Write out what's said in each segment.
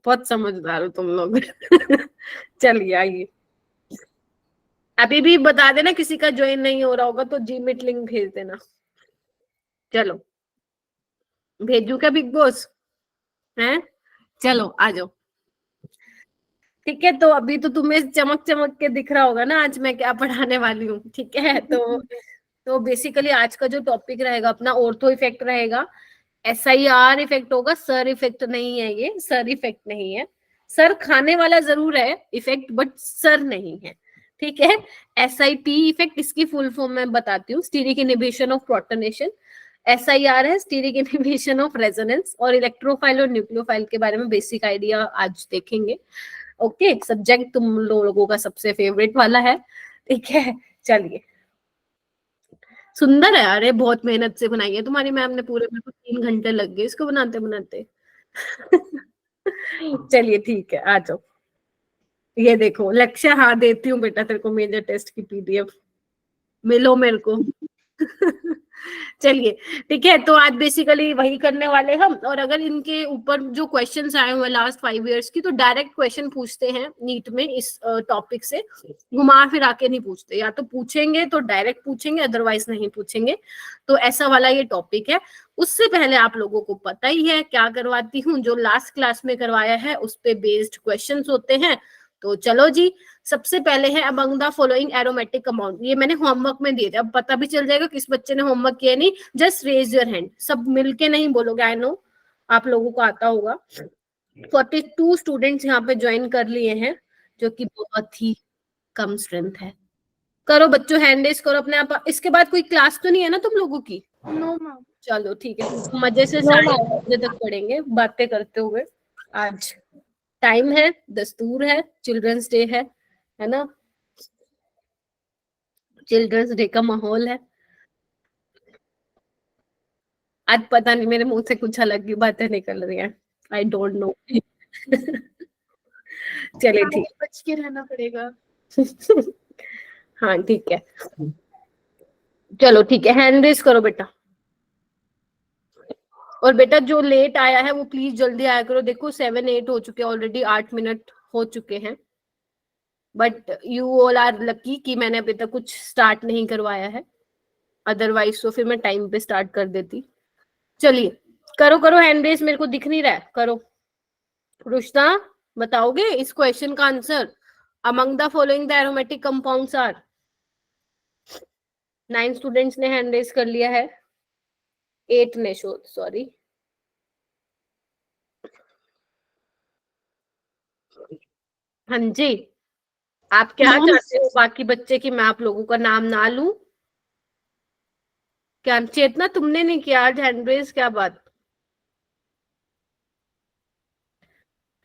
बहुत समझदार हो तुम लोग। चलिए आइए, अभी भी बता देना किसी का ज्वाइन नहीं हो रहा होगा तो जीमीट लिंक भेज देना। चलो भेजू क्या बिग बॉस हैं? चलो आ जाओ। ठीक है, तो अभी तो तुम्हें चमक चमक के दिख रहा होगा ना आज मैं क्या पढ़ाने वाली हूँ। ठीक है, तो बेसिकली आज का जो टॉपिक रहेगा अपना ऑर्थो इफेक्ट रहेगा। SIR इफेक्ट होगा, सर इफेक्ट नहीं है, ये सर इफेक्ट नहीं है। सर खाने वाला जरूर है इफेक्ट, बट सर नहीं है। ठीक है, SIP इफेक्ट इसकी फुल फॉर्म में बताती हूँ, steric inhibition of protonation. SIR है स्टीरिक इनहिबिशन ऑफ रेजोनेंस, और इलेक्ट्रोफाइल और न्यूक्लियोफाइल के बारे में बेसिक आइडिया आज देखेंगे। ओके, सब्जेक्ट तुम लोगों का सबसे फेवरेट वाला है। ठीक है, चलिए। सुंदर है यार, ये बहुत मेहनत से बनाई है तुम्हारी मैम ने, पूरे मेरे को 3 घंटे लग गए इसको बनाते बनाते। चलिए ठीक है, आ जाओ। ये देखो लक्ष्य, हाँ देती हूँ बेटा तेरे को मेजर टेस्ट की PDF, मिलो मेरे को। चलिए ठीक है, तो आज बेसिकली वही करने वाले हम। और अगर इनके ऊपर जो क्वेश्चंस आए हुए लास्ट 5 इयर्स की, तो डायरेक्ट क्वेश्चन पूछते हैं नीट में इस टॉपिक से, घुमा फिरा के नहीं पूछते। या तो पूछेंगे तो डायरेक्ट पूछेंगे, अदरवाइज नहीं पूछेंगे। तो ऐसा वाला ये टॉपिक है। उससे पहले आप लोगों को पता ही है क्या करवाती हूँ, जो लास्ट क्लास में करवाया है उस पे बेस्ड क्वेश्चंस होते हैं। तो चलो जी, सबसे पहले है among the following aromatic compound. ये मैंने होमवर्क में दिए थे, अब पता भी चल जाएगा किस बच्चे ने होमवर्क किया नहीं। जस्ट रेज योर हैंड, सब मिलके नहीं बोलोगे, आई नो आप लोगों को आता होगा। 42 स्टूडेंट्स यहाँ पे ज्वाइन कर लिए हैं, जो कि बहुत ही कम स्ट्रेंथ है। करो बच्चों, हैंड रेज करो अपने आप। इसके बाद कोई क्लास तो नहीं है ना तुम लोगों की? No ma'am. चलो ठीक है, मजे से 8:30 तक पढ़ेंगे बातें करते हुए। आज टाइम है, दस्तूर है, चिल्ड्रंस डे है ना? चिल्ड्रंस डे का माहौल है। आज पता नहीं मेरे मुंह से कुछ अलग ही बातें निकल रही हैं, आई डोंट नो। चलिए ठीक, बच के रहना पड़ेगा। हाँ ठीक है, चलो ठीक है, हैंड रेस करो बेटा। और बेटा जो लेट आया है वो प्लीज जल्दी आया करो। देखो 7-8 हो चुके, ऑलरेडी 8 मिनट हो चुके हैं। But you all are lucky कि मैंने अभी तक कुछ स्टार्ट नहीं करवाया है, अदरवाइज तो फिर मैं टाइम पे स्टार्ट कर देती। चलिए करो करो हैंड रेस, मेरे को दिख नहीं रहा है, करो। रुश्ता बताओगे इस क्वेश्चन का answer? Among the following the aromatic compounds are. 9 students ने हैंड रेस कर लिया है, 8 ने, सॉरी। हाँ जी, आप क्या चाहते हो बाकी बच्चे की मैं आप लोगों का नाम ना लूं? क्या चेतना तुमने नहीं किया आज हैंड रेस, क्या बात?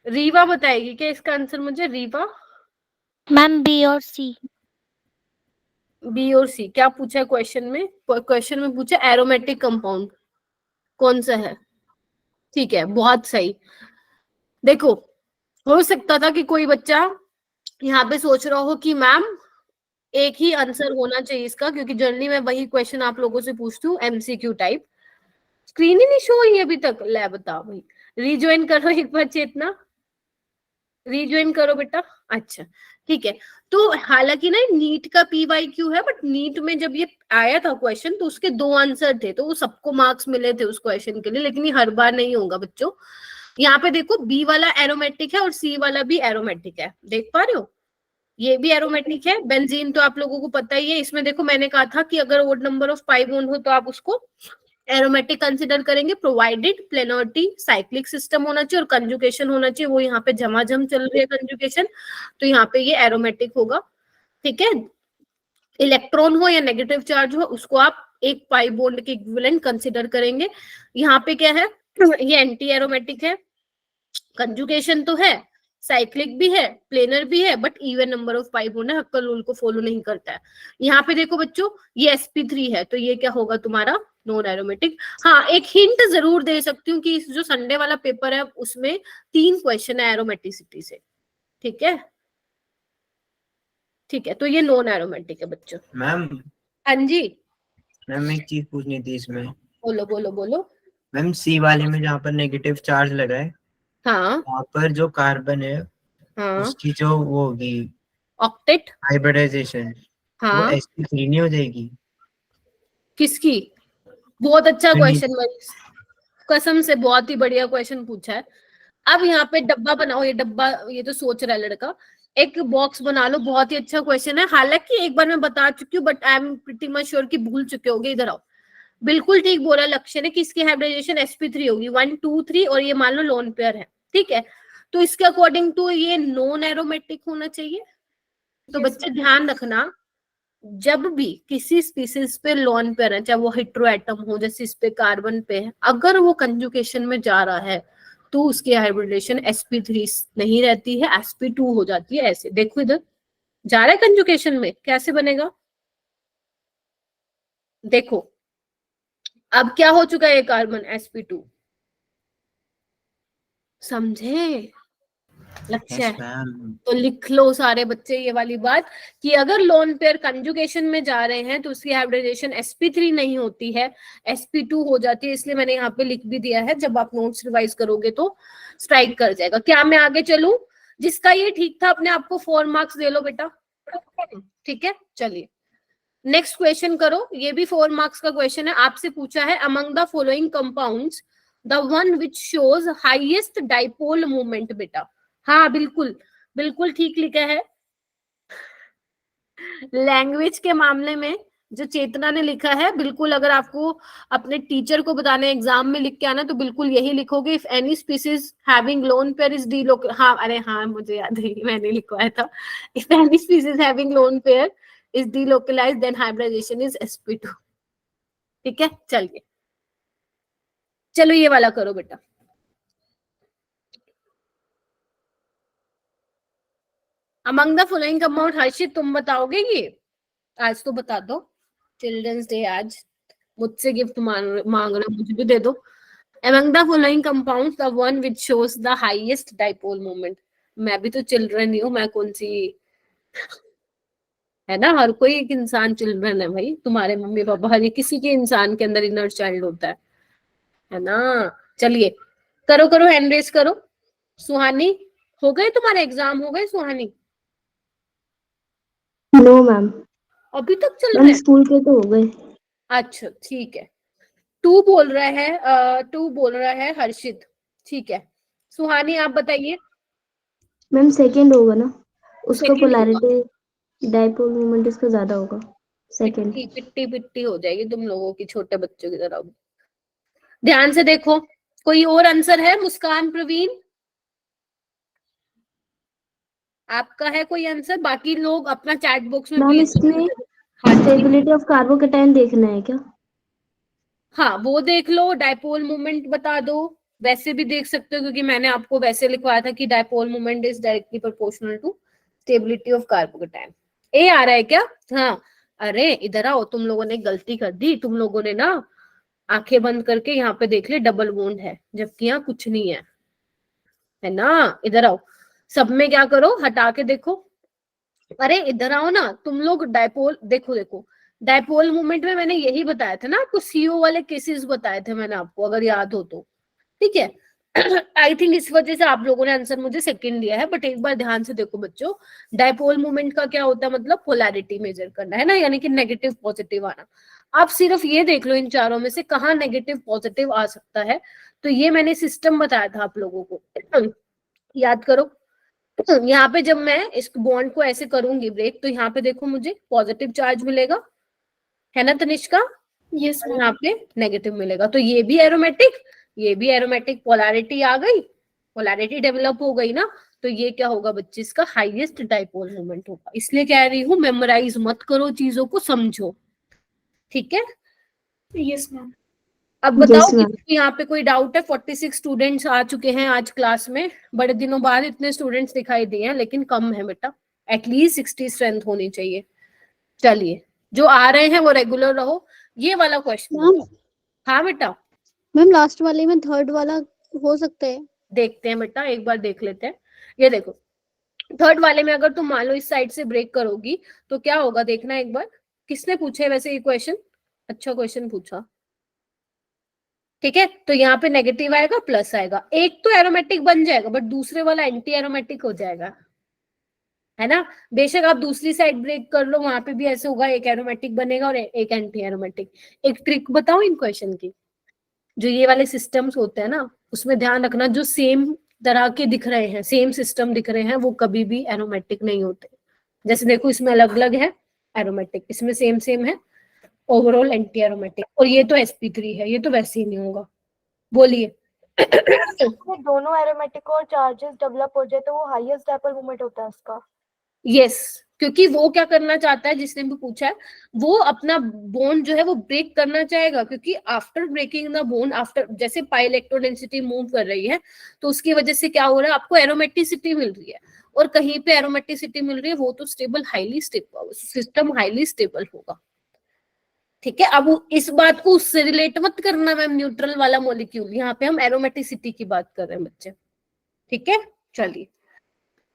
रीवा बताएगी क्या इसका आंसर मुझे? रीवा मैम बी और सी। बी और सी क्या पूछा है क्वेश्चन में? क्वेश्चन में पूछा एरोमेटिक कंपाउंड कौन सा है। ठीक है, बहुत सही। देखो हो सकता था कि कोई बच्चा यहाँ पे सोच रहा हो कि मैम एक ही आंसर होना चाहिए इसका, क्योंकि जनरली मैं वही क्वेश्चन आप लोगों से पूछती हूँ, MCQ टाइप। स्क्रीन ही नहीं शो हुई अभी तक, ले बताओ भाई। रीज्वाइन करो एक बार चेतना, रीज्वाइन करो बेटा। अच्छा ठीक है, तो हालांकि ना नीट का PYQ है, बट नीट में जब ये आया था क्वेश्चन तो उसके 2 आंसर थे, तो वो सबको मार्क्स मिले थे उस क्वेश्चन के लिए, लेकिन ये हर बार नहीं होगा बच्चों। यहाँ पे देखो बी वाला एरोमेटिक है और सी वाला भी एरोमेटिक है, देख पा रहे हो? ये भी एरोमेटिक है। बेंजीन तो आप लोगों को पता ही है। इसमें देखो मैंने कहा था कि अगर ओड नंबर ऑफ 5 बॉन्ड हो तो आप उसको एरोमेटिक कंसिडर करेंगे, प्रोवाइडेड प्लेनरिटी साइक्लिक सिस्टम होना चाहिए और कंजुगेशन होना चाहिए। वो यहाँ पे झमाझम चल रही है कंजुगेशन, तो यहाँ पे ये एरोमेटिक होगा। ठीक है, इलेक्ट्रॉन हो या नेगेटिव चार्ज हो उसको आप एक पाई बॉन्ड के इक्विवेलेंट कंसिडर करेंगे। यहाँ पे क्या है, ये एंटी एरोमेटिक है। कंजुगेशन तो है, साइक्लिक भी है, प्लेनर भी है, but even number of pi bond है, हक्कल रूल को फॉलो नहीं करता है। यहाँ पे देखो बच्चों ये sp3 है, तो ये क्या होगा तुम्हारा? Non aromatic. हाँ एक हिंट जरूर दे सकती हूँ कि जो संडे वाला पेपर है उसमें 3 क्वेश्चन है एरोमेटिसिटी से। ठीक है, ठीक है, तो ये नॉन एरोमेटिक है बच्चों। मैम हाँ जी मैम एक चीज पूछनी थी इसमें। बोलो बोलो बोलो। मैम सी वाले में जहाँ पर नेगेटिव चार्ज लगा है, हाँ वहाँ पर जो कार्बन है हाँ, उसकी जो वो होगी ऑक्टेट, हाइब्रिडाइजेशन, वो हाँ sp3 नहीं हो जाएगी? किसकी? बहुत अच्छा तो क्वेश्चन भाई, कसम से बहुत ही बढ़िया क्वेश्चन पूछा है। अब यहाँ पे डब्बा बनाओ, ये डब्बा, ये तो सोच रहा है लड़का, एक बॉक्स बना लो। बहुत ही अच्छा क्वेश्चन है, हालांकि एक बार मैं बता चुकी हूँ, but I am pretty much sure कि भूल चुके होगे। इधर आओ, बिल्कुल ठीक बोला लक्ष्य ने कि इसकी हाइब्रिडाइजेशन sp3 होगी, 1 2 3, और ये मान लो लोन पेयर है, ठीक है। तो इसके अकॉर्डिंग टू ये नॉन एरोमेटिक होना चाहिए। तो बच्चे ध्यान रखना, जब भी किसी स्पीसीज पे लोन पेयर है, चाहे वो हेटेरो एटम हो, जैसे इस पे कार्बन पे है, अगर वो कंजुगेशन में जा रहा है तो उसकी हाइब्रिडेशन sp3 नहीं रहती है, sp2 हो जाती है। ऐसे देखो, इधर जा रहा है कंजुगेशन में, कैसे बनेगा देखो। अब क्या हो चुका है ये कार्बन, sp2, समझे लक्ष्य? Yes ma'am. तो लिख लो सारे बच्चे ये वाली बात, कि अगर लोन पेयर कंजुगेशन में जा रहे हैं तो उसकी हाइब्रिडाइजेशन sp3 नहीं होती है, sp2 हो जाती है। इसलिए मैंने यहाँ पे लिख भी दिया है, जब आप नोट्स रिवाइज करोगे तो स्ट्राइक कर जाएगा। क्या मैं आगे चलूं? जिसका ये ठीक था अपने आप को 4 मार्क्स दे लो बेटा, ठीक है। चलिए नेक्स्ट क्वेश्चन करो, ये भी 4 मार्क्स का क्वेश्चन है। आपसे पूछा है among the following compounds the one which shows highest dipole moment. बेटा हाँ बिल्कुल, बिल्कुल ठीक लिखा है। लैंग्वेज के मामले में जो चेतना ने लिखा है, बिल्कुल अगर आपको अपने टीचर को बताने एग्जाम में लिख के आना तो बिल्कुल यही लिखोगे, if any species having lone pair is deloc, हाँ अरे हाँ मुझे याद है, मैंने लिखवाया था, if any species having lone pair is delocalised then hybridisation is sp2, ठीक है। चलिए चलो ये वाला करो बेटा। Among the following compound, Harshit तुम बताओगे ये? आज तो बता दो, चिल्ड्रंस डे आज, मुझसे गिफ्ट मांग रहे हो, मुझे भी दे दो। Among the following compounds, the one which shows the highest dipole moment. मैं भी तो चिल्ड्रन ही हूँ, मैं कौन सी, है ना, हर कोई एक इंसान चिल्ड्रन है भाई, तुम्हारे मम्मी पापा, हर किसी के इंसान के अंदर इनर चाइल्ड होता है ना। चलिए करो करो, हैंड रेस करो। सुहानी, हो गए तुम्हारे एग्जाम, हो गए सुहानी? नो मैम, अभी तक चल मैम रहे हैं? स्कूल के तो हो गए। अच्छा ठीक है। टू बोल रहा है, टू बोल रहा है हर्षित, ठीक है। सुहानी आप बताइए। मैम सेकंड होगा ना, उसका सेकंड होगा, पोलैरिटी डाइपोल मोमेंट इसका ज्यादा होगा। सेकंड। पिट्टी पिट्टी पिट्टी हो जाएगी तुम लोगों की, छोटे बच्चों की तरह। ध्यान से देखो, कोई और आंसर है? मुस्कान, प्रवीण, आपका है कोई आंसर? बाकी लोग अपना चैट बॉक्स में मैम भेज इसमें दो। हाँ जी, स्टेबिलिटी ऑफ कार्बोकेटाइन देखना है क्या? हाँ वो देख लो, डायपोल मोमेंट बता दो। वैसे भी देख सकते हो, क्योंकि मैंने आपको वैसे लिखवाया था कि dipole moment is directly proportional to stability of carbocation. ए आ रहा है क्या? हाँ, अरे इधर आओ, तुम लोगों ने गलती कर दी, तुम लोगों ने ना आंखें बंद करके यहाँ पे देख ले डबल बॉन्ड है, जबकि यहाँ कुछ नहीं है ना। इधर आओ, सब में क्या करो, हटा के देखो। अरे इधर आओ ना तुम लोग, डायपोल देखो देखो, डायपोल मूवमेंट में मैंने यही बताया था ना आपको, सीओ वाले केसेस बताए थे मैंने आपको, अगर याद हो तो, ठीक है। आई थिंक इस वजह से आप लोगों ने आंसर मुझे सेकंड दिया है, बट एक बार ध्यान से देखो बच्चों, डायपोल मूवमेंट का क्या होता है, मतलब पोलैरिटी मेजर करना है ना, यानी कि नेगेटिव पॉजिटिव आना। आप सिर्फ ये देख लो इन चारों में से कहाँ नेगेटिव पॉजिटिव आ सकता है। तो ये मैंने सिस्टम बताया था आप लोगों को, याद करो। यहाँ पे जब मैं इस बॉन्ड को ऐसे करूंगी ब्रेक, तो यहाँ पे देखो मुझे पॉजिटिव चार्ज मिलेगा, है ना तनिष्का? यस और यहाँ पे नेगेटिव मिलेगा, तो ये भी एरोमेटिक, ये भी एरोमेटिक, पोलैरिटी आ गई, पोलैरिटी डेवलप हो गई ना। तो ये क्या होगा बच्चे, इसका हाईएस्ट डाइपोल मोमेंट होगा। इसलिए कह रही हूँ मेमोराइज मत करो, चीजों को समझो, ठीक है। Yes ma'am. अब बताओ यस कि मैम। यहाँ पे कोई डाउट है? 46 स्टूडेंट्स आ चुके हैं आज क्लास में, बड़े दिनों बाद इतने स्टूडेंट्स दिखाई दिए हैं, लेकिन कम है बेटा, एटलीस्ट 60 स्ट्रेंथ होनी चाहिए। चलिए, जो आ रहे हैं वो रेगुलर रहो। ये वाला क्वेश्चन मैम, बताओ। हाँ बेटा, मैम लास्ट वाले में थर्ड वाला हो सकता है? देखते हैं बेटा, एक बार देख लेते हैं। ये देखो, थर्ड वाले में अगर तुम मान लो इस साइड से ब्रेक करोगी तो क्या होगा, देखना एक बार। किसने पूछे वैसे ये क्वेश्चन? अच्छा क्वेश्चन पूछा, ठीक है, तो यहाँ पे नेगेटिव आएगा प्लस आएगा, एक तो एरोमेटिक बन जाएगा बट दूसरे वाला एंटी एरोमेटिक हो जाएगा, है ना। बेशक आप दूसरी साइड ब्रेक कर लो, वहां पे भी ऐसे होगा, एक एरोमेटिक बनेगा और एक एंटी एरोमेटिक। एक ट्रिक बताऊं इन क्वेश्चन की, जो ये वाले सिस्टम्स होते हैं ना, उसमें ध्यान रखना, जो सेम तरह के दिख रहे हैं, सेम सिस्टम दिख रहे हैं, वो कभी भी एरोमेटिक नहीं होते। जैसे देखो इसमें अलग अलग है एरोमेटिक, इसमें सेम सेम है ओवरऑल एंटी एरोमेटिक, और ये तो sp3 है, ये तो वैसे ही नहीं होगा। बोलिए। ये दोनों एरोमेटिक और चार्जेस डेवलप हो जाए तो वो हाईएस्ट डाइपोल मोमेंट होता है उसका। यस, क्योंकि वो क्या करना चाहता है, जिसने भी पूछा है, वो अपना बॉन्ड जो है वो ब्रेक करना चाहेगा, क्योंकि after breaking the bond, after जैसे पाई इलेक्ट्रॉन डेंसिटी मूव कर रही है, तो उसकी वजह से क्या हो रहा है, आपको एरोमेटिसिटी मिल रही है, और कहीं पे एरोमेटिसिटी मिल रही है, वो तो stable, highly stable system, highly stable होगा। ठीक है, अब इस बात को उससे रिलेट मत करना मैम, न्यूट्रल वाला मॉलिक्यूल, यहाँ पे हम एरोमेटिसिटी की बात कर रहे हैं बच्चे। ठीक है, चलिए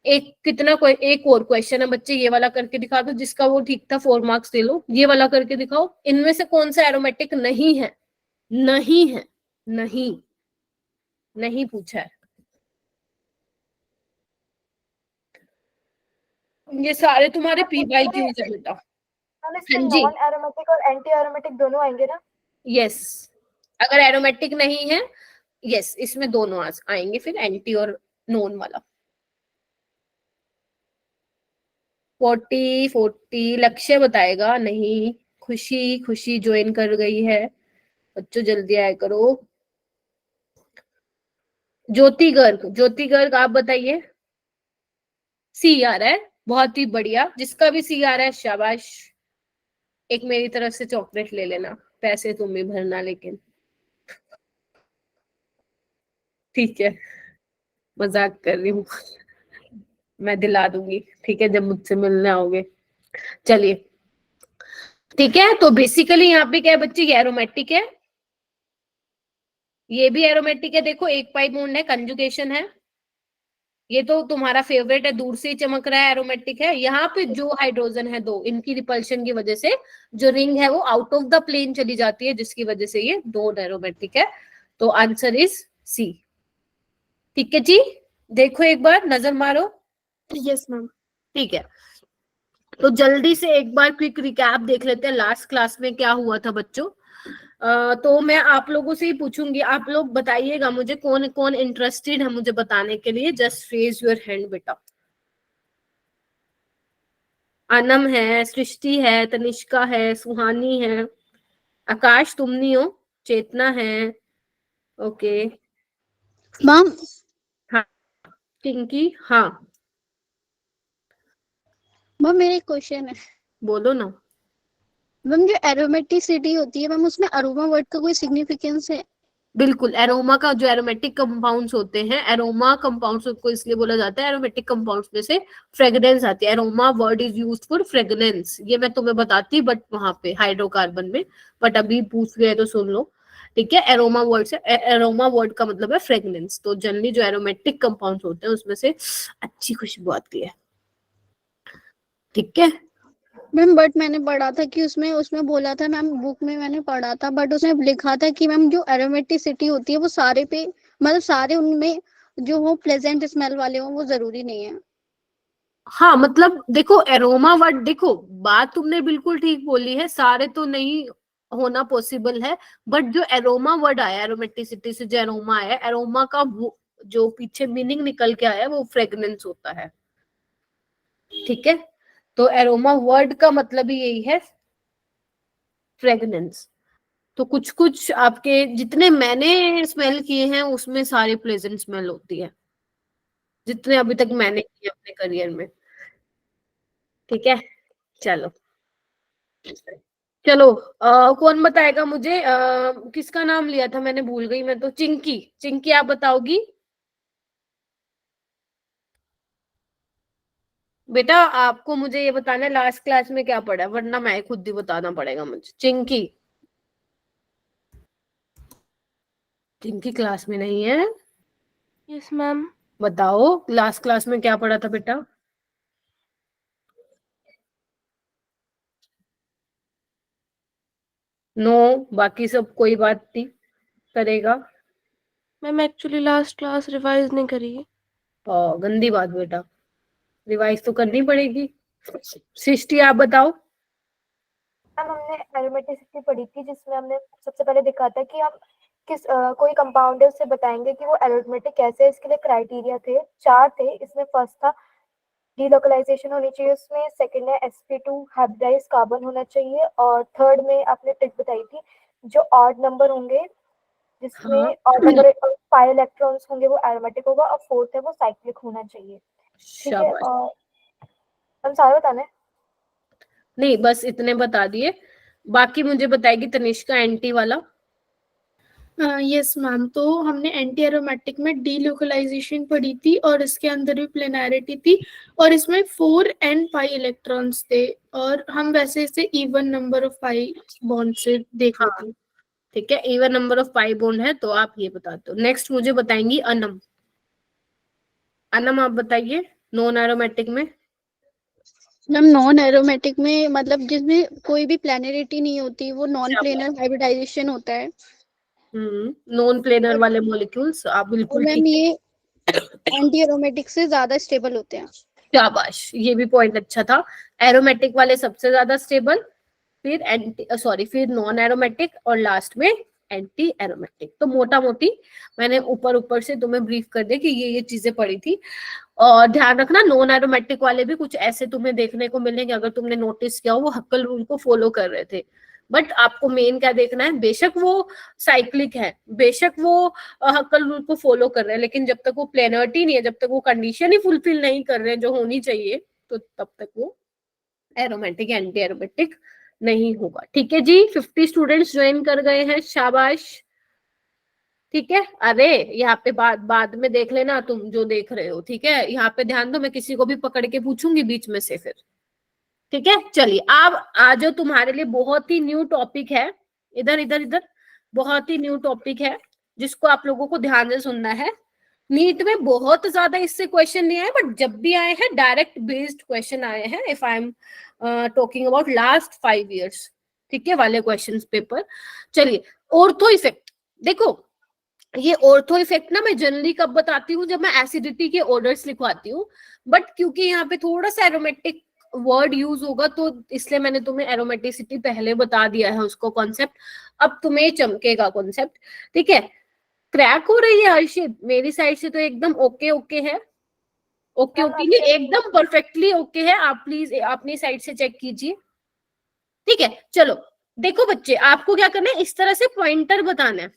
एक कितना कोई एक और क्वेश्चन है बच्चे, ये वाला करके दिखा दो, जिसका वो ठीक था 4 मार्क्स दे लो। ये वाला करके दिखाओ, इनमें से कौन सा एरोमेटिक नहीं है, नहीं है, नहीं, नहीं पूछा है। ये सारे तुम्हारे पी वाई क्यूज है बेटा। हम इसमें हाँ जी, नॉन एरोमेटिक और एंटी एरोमेटिक दोनों आएंगे ना? यस, अगर एरोमेटिक नहीं है, यस, इसमें दोनों आएंगे, फिर एंटी और नॉन वाला। 40 लक्ष्य बताएगा नहीं, खुशी, खुशी ज्वाइन कर गई है, बच्चों जल्दी आया करो। ज्योति गर्ग, ज्योति गर्ग आप बताइए। सी आ रहा है, बहुत ही बढ़िया, जिसका भी सी आ रहा है शाबाश, एक मेरी तरफ से चॉकलेट ले लेना, पैसे तुम भी भरना लेकिन, ठीक है, मजाक कर रही हूँ, मैं दिला दूंगी, ठीक है, जब मुझसे मिलने आओगे। चलिए ठीक है, तो बेसिकली यहाँ पे क्या है बच्चे, ये एरोमेटिक है, ये भी एरोमेटिक है, देखो एक पाई बॉन्ड है, कंजुगेशन है, ये तो तुम्हारा फेवरेट है, दूर से ही चमक रहा है, एरोमेटिक है। यहाँ पे जो हाइड्रोजन है दो, इनकी रिपल्शन की वजह से जो रिंग है वो आउट ऑफ द प्लेन चली जाती है, जिसकी वजह से ये दो एरोमेटिक है, तो आंसर इज सी। ठीक है जी, देखो एक बार नजर मारो। Yes ma'am. ठीक है, तो जल्दी से एक बार क्विक रिकैप देख लेते हैं, लास्ट क्लास में क्या हुआ था बच्चों। तो मैं आप लोगों से ही पूछूंगी, आप लोग बताइएगा मुझे, कौन कौन इंटरेस्टेड है मुझे बताने के लिए, जस्ट रेज योर हैंड बेटा। अनम है, सृष्टि है, तनिष्का है, सुहानी है, आकाश तुम नहीं हो, चेतना है, ओके, मैम हाँ, पिंकी, हाँ, मैम मेरा एक क्वेश्चन है। बोलो ना। मैम जो एरोमेटिसिटी होती है मैम, उसमें अरोमा वर्ड का कोई सिग्निफिकेंस है? बिल्कुल, एरोमा का जो एरोमेटिक कंपाउंड्स होते हैं, एरोमा कंपाउंड्स को इसलिए बोला जाता है, एरोमेटिक कंपाउंड्स में से फ्रेग्रेंस आती है, aroma word is used for fragrance, ये मैं तुम्हें बताती बट वहां पे हाइड्रोकार्बन में, बट अभी पूछ गए तो सुन लो। ठीक है, एरोमा वर्ड से, एरोमा वर्ड का मतलब है फ्रेग्रेंस, तो जनरली जो एरोमेटिक कंपाउंड्स होते हैं उसमें से अच्छी खुशबू आती है। ठीक है, मैम बट मैंने पढ़ा था कि उसमें उसमें बोला था मैम, बुक में मैंने पढ़ा था, बट उसमें लिखा था कि मैम जो एरोमेटिसिटी होती है वो सारे पे, मतलब सारे उनमें जो हो प्लेजेंट स्मेल वाले हो, वो जरूरी नहीं है। हाँ, मतलब देखो एरोमा वर्ड, देखो बात तुमने बिल्कुल ठीक बोली है, सारे तो नहीं होना पॉसिबल है, बट जो एरोमा वर्ड आया, एरोमेटिसिटी से जो एरोमा आया, एरोमा का वो जो पीछे मीनिंग निकल के आया वो फ्रेग्रेंस होता है। ठीक है, तो एरोमा वर्ड का मतलब ही यही है, फ्रेग्रेंस। तो कुछ कुछ आपके जितने मैंने स्मेल किए हैं उसमें सारी प्लेजेंट स्मेल होती है, जितने अभी तक मैंने किए अपने करियर में। ठीक है, चलो चलो, कौन बताएगा मुझे, किसका नाम लिया था मैंने, भूल गई मैं तो, चिंकी, चिंकी आप बताओगी बेटा। आपको मुझे ये बताना है लास्ट क्लास में क्या पढ़ा है, वरना मैं खुद ही बताना पड़ेगा मुझे। चिंकी, चिंकी क्लास में नहीं है, यस मैम। बताओ लास्ट क्लास में क्या पढ़ा था बेटा। नो, बाकी सब कोई बात नहीं। करेगा? Ma'am actually last class revise नहीं करी है। गंदी बात बेटा, रिवाइज तो करनी पड़ेगी। सृष्टि आप बताओ। मैम हमने एरोमेटिसिटी पढ़ी थी, जिसमें हमने सबसे पहले देखा था कि हम कोई कंपाउंड है उससे बताएंगे कि वो एरोमेटिक कैसे है। इसके लिए क्राइटेरिया थे, 4 थे। इसमें फर्स्ट था डीलोकलाइजेशन होनी चाहिए उसमें, सेकंड है sp2 हाइब्रिडाइज कार्बन होना चाहिए, और थर्ड में आपने ट्रिक बताई थी जो ऑड नंबर होंगे, जिसमें हाँ। ऑड नंबर 5 इलेक्ट्रॉन्स होंगे वो एरोमेटिक होगा, और फोर्थ है वो साइक्लिक होना चाहिए। ठीक है, शाबाश। और हम सारे बताने? नहीं, बस इतने बता दिए, बाकी मुझे बताएगी तनिष्का एंटी वाला। यस मैम, तो हमने एंटी एरोमेटिक में डीलोकलाइजेशन पढ़ी थी और इसके अंदर भी प्लेनैरिटी थी, और इसमें 4 and 5 इलेक्ट्रॉन्स थे, और हम वैसे इसे इवन नंबर ऑफ 5 बॉन्ड से देख लेते हैं। ठीक है, इवन नंबर ऑफ 5 बॉन्ड है, तो आप ये बता दो। नेक्स्ट मुझे बताएंगी अनम। अनम आप बताइए नॉन एरोमेटिक में। मैम नॉन एरोमेटिक में मतलब जिसमें कोई भी प्लेनरिटी नहीं होती, वो नॉन प्लेनर हाइब्रिडाइजेशन होता है। नॉन प्लेनर वाले मॉलिक्यूल्स आप और बिल्कुल मैम ठीक। ये एंटी एरोमेटिक से ज्यादा स्टेबल होते हैं। शाबाश, ये भी पॉइंट अच्छा था। एरोमेटिक वाले सबसे ज्यादा स्टेबल, फिर नॉन एरोमेटिक, और लास्ट में एंटी एरोमेटिक। तो मोटा मोटी मैंने ऊपर ऊपर से तुम्हें ब्रीफ कर दिया कि ये चीजें पढ़ी थी। और ध्यान रखना, नॉन एरोमेटिक वाले भी कुछ ऐसे तुम्हें देखने को मिलेंगे, अगर तुमने नोटिस किया हो, वो हक्कल रूल को फॉलो कर रहे थे। बट आपको मेन क्या देखना है, बेशक वो साइक्लिक है, बेशक वो हक्कल रूल को फॉलो कर रहे हैं, लेकिन जब तक वो प्लेनरिटी नहीं है, जब तक वो कंडीशन ही फुलफिल नहीं कर रहे हैं जो होनी चाहिए, तो तब तक वो एरोमेटिक एंटी एरोमेटिक नहीं होगा। ठीक है जी, 50 स्टूडेंट्स ज्वाइन कर गए हैं, शाबाश। ठीक है, अरे यहाँ पे बाद में देख लेना तुम जो देख रहे हो। ठीक है, यहाँ पे ध्यान दो, मैं किसी को भी पकड़ के पूछूंगी बीच में से फिर। ठीक है, चलिए अब आज तुम्हारे लिए बहुत ही न्यू टॉपिक है, इधर इधर इधर, बहुत ही न्यू टॉपिक है जिसको आप लोगों को ध्यान से सुनना है। नीट में बहुत ज्यादा इससे क्वेश्चन नहीं आए, बट जब भी आए हैं डायरेक्ट बेस्ड क्वेश्चन आए हैं, if I am talking about last 5 years, ठीक है, वाले क्वेश्चंस पेपर। चलिए, ऑर्थो इफेक्ट देखो। ये ऑर्थो इफेक्ट ना मैं जनरली कब बताती हूँ, जब मैं एसिडिटी के ऑर्डर्स लिखवाती हूँ, बट क्योंकि यहाँ पे थोड़ा सा एरोमेटिक वर्ड यूज होगा, तो इसलिए मैंने तुम्हें एरोमेटिसिटी पहले बता दिया है उसको कॉन्सेप्ट। अब तुम्हें चमकेगा कॉन्सेप्ट। ठीक है, क्रैक हो रही है हर्षित, मेरी साइड से तो एकदम ओके ओके है। ओके ओके नहीं, एकदम परफेक्टली ओके है। आप प्लीज अपनी साइड से चेक कीजिए। ठीक है, चलो देखो बच्चे, आपको क्या करना है, इस तरह से पॉइंटर बताना है,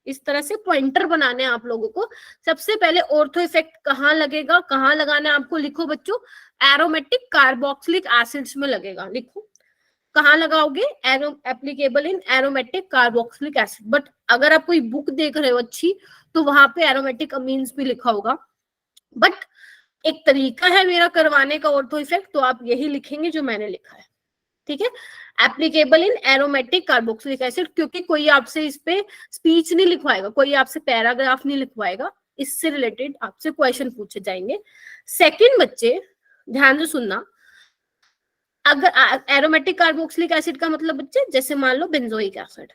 इस तरह से पॉइंटर बनाने हैं आप लोगों को। सबसे पहले ऑर्थो इफेक्ट कहाँ लगेगा, कहाँ लगाना है आपको, लिखो बच्चों, एरोमेटिक कार्बोक्सिलिक एसिड्स में लगेगा। लिखो कहाँ लगाओगे, applicable in aromatic carboxylic acid. But अगर आप कोई बुक देख रहे हो अच्छी, तो वहां पे एरोमेटिक अमीन्स भी लिखा होगा। बट एक तरीका है मेरा करवाने का ऑर्थो इफेक्ट, तो आप यही लिखेंगे जो मैंने लिखा है। ठीक है, applicable in aromatic carboxylic acid, क्योंकि कोई आपसे इस पे स्पीच नहीं लिखवाएगा, कोई आपसे पैराग्राफ नहीं लिखवाएगा, इससे रिलेटेड आपसे क्वेश्चन पूछे जाएंगे। सेकंड बच्चे ध्यान से सुनना, अगर एरोमेटिक कार्बोक्सिलिक एसिड का मतलब बच्चे, जैसे मान लो बेंजोइक एसिड,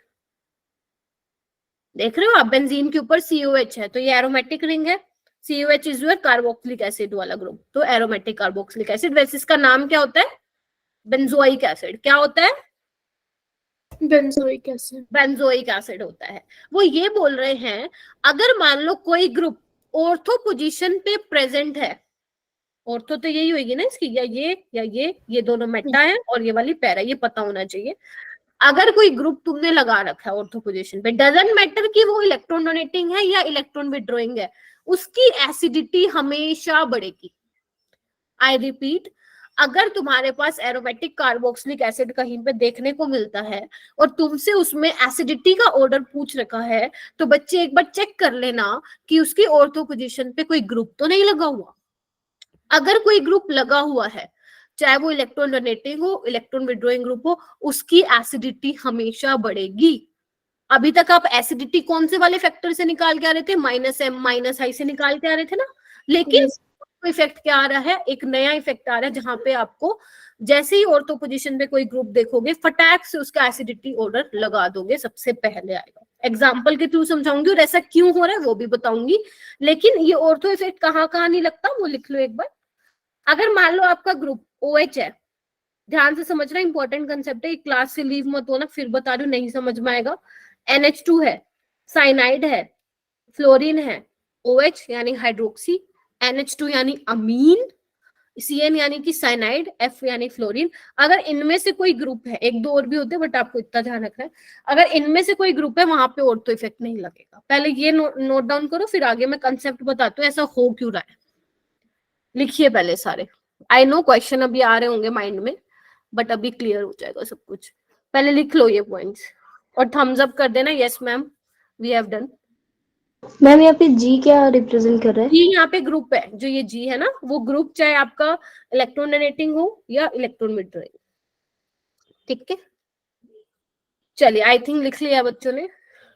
देख रहे हो आप, बेंजीन के ऊपर COH है, तो ये एरोमेटिक रिंग है। COH is your carboxylic acid वाला ग्रुप, तो एरोमेटिक कार्बोक्सिलिक एसिड। वैसे इसका नाम क्या होता है, बेंजोइक एसिड। क्या होता है, बेंजोइक एसिड। बेंजोइक एसिड होता है। वो ये बोल रहे हैं, अगर मान लो कोई ग्रुप ऑर्थो पोजीशन पे प्रेजेंट है, ऑर्थो तो यही होगी ना इसकी, या ये दोनों मेटा है और ये वाली पैरा, ये पता होना चाहिए। अगर कोई ग्रुप तुमने लगा रखा है ऑर्थो पोजीशन पे, डजंट मैटर कि वो इलेक्ट्रॉन डोनेटिंग है या इलेक्ट्रॉन विड्रॉइंग है, उसकी एसिडिटी हमेशा बढ़ेगी। आई रिपीट, अगर तुम्हारे पास एरोमेटिक कार्बोक्सिलिक एसिड कहीं पे देखने को मिलता है और तुमसे उसमें एसिडिटी का ऑर्डर पूछ रखा है, तो बच्चे एक बार चेक कर लेना कि उसकी ऑर्थो पोजीशन पे कोई ग्रुप तो नहीं लगा हुआ। अगर कोई ग्रुप लगा हुआ है, चाहे वो इलेक्ट्रॉन डोनेटिंग हो, इलेक्ट्रॉन विड्रॉइंग ग्रुप हो, उसकी एसिडिटी हमेशा बढ़ेगी। अभी तक आप एसिडिटी कौन से वाले फैक्टर से निकाल के आ रहे थे, -M -I से निकाल के आ रहे थे ना, लेकिन इफेक्ट क्या आ रहा है, एक नया इफेक्ट आ रहा है, जहां पे आपको जैसे ही ऑर्थो पोजीशन पे कोई ग्रुप देखोगे, फटाक से उसका एसिडिटी ऑर्डर लगा दोगे, सबसे पहले आएगा। एग्जाम्पल के थ्रू समझाऊंगी और ऐसा क्यों हो रहा है वो भी बताऊंगी। लेकिन ये ऑर्थो इफेक्ट कहाँ कहाँ नहीं लगता वो लिख लो एक बार। अगर मान लो आपका ग्रुप OH है, ध्यान से समझना, इंपॉर्टेंट कंसेप्ट है, क्लास से लीव मत होना, फिर बता रही हूँ नहीं समझ में आएगा। NH2 है, साइनाइड है, फ्लोरीन है, OH यानी हाइड्रोक्सी, NH2 यानी अमीन, CN यानी कि साइनाइड, F यानी फ्लोरीन। अगर इनमें से कोई ग्रुप है, एक दो और भी होते हैं बट आपको इतना ध्यान रखना है, अगर इनमें से कोई ग्रुप है वहां पे ऑर्थो इफेक्ट नहीं लगेगा। पहले ये नोट डाउन करो, फिर आगे मैं कंसेप्ट बताती हूँ ऐसा हो क्यों रहा है। लिखिए पहले सारे। आई नो क्वेश्चन अभी आ रहे होंगे माइंड में, बट अभी क्लियर हो जाएगा सब कुछ। पहले लिख लो ये पॉइंट्स और थम्स अप कर देना, yes ma'am we have done. Ma'am यहाँ पे जी क्या रिप्रेजेंट कर रहा है? जी यहाँ पे ग्रुप है, जो ये जी है ना वो ग्रुप, चाहे आपका इलेक्ट्रॉन डोनेटिंग हो या इलेक्ट्रॉन विड्रॉइंग, ठीक है। चलिए आई थिंक लिख लिया बच्चों ने।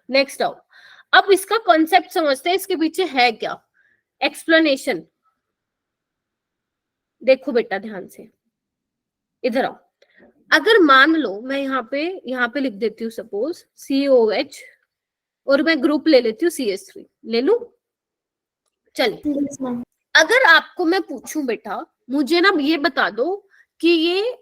नेक्स्ट आओ, अब इसका कॉन्सेप्ट समझते हैं, इसके पीछे है क्या एक्सप्लेनेशन। देखो बेटा ध्यान से, इधर आओ। अगर मान लो मैं यहाँ पे लिख देती हूँ सपोज COH और मैं ग्रुप ले लेती हूँ CH3, ले लूं? चलिए, Yes, ma'am. अगर आपको मैं पूछूं बेटा मुझे ना ये बता दो कि ये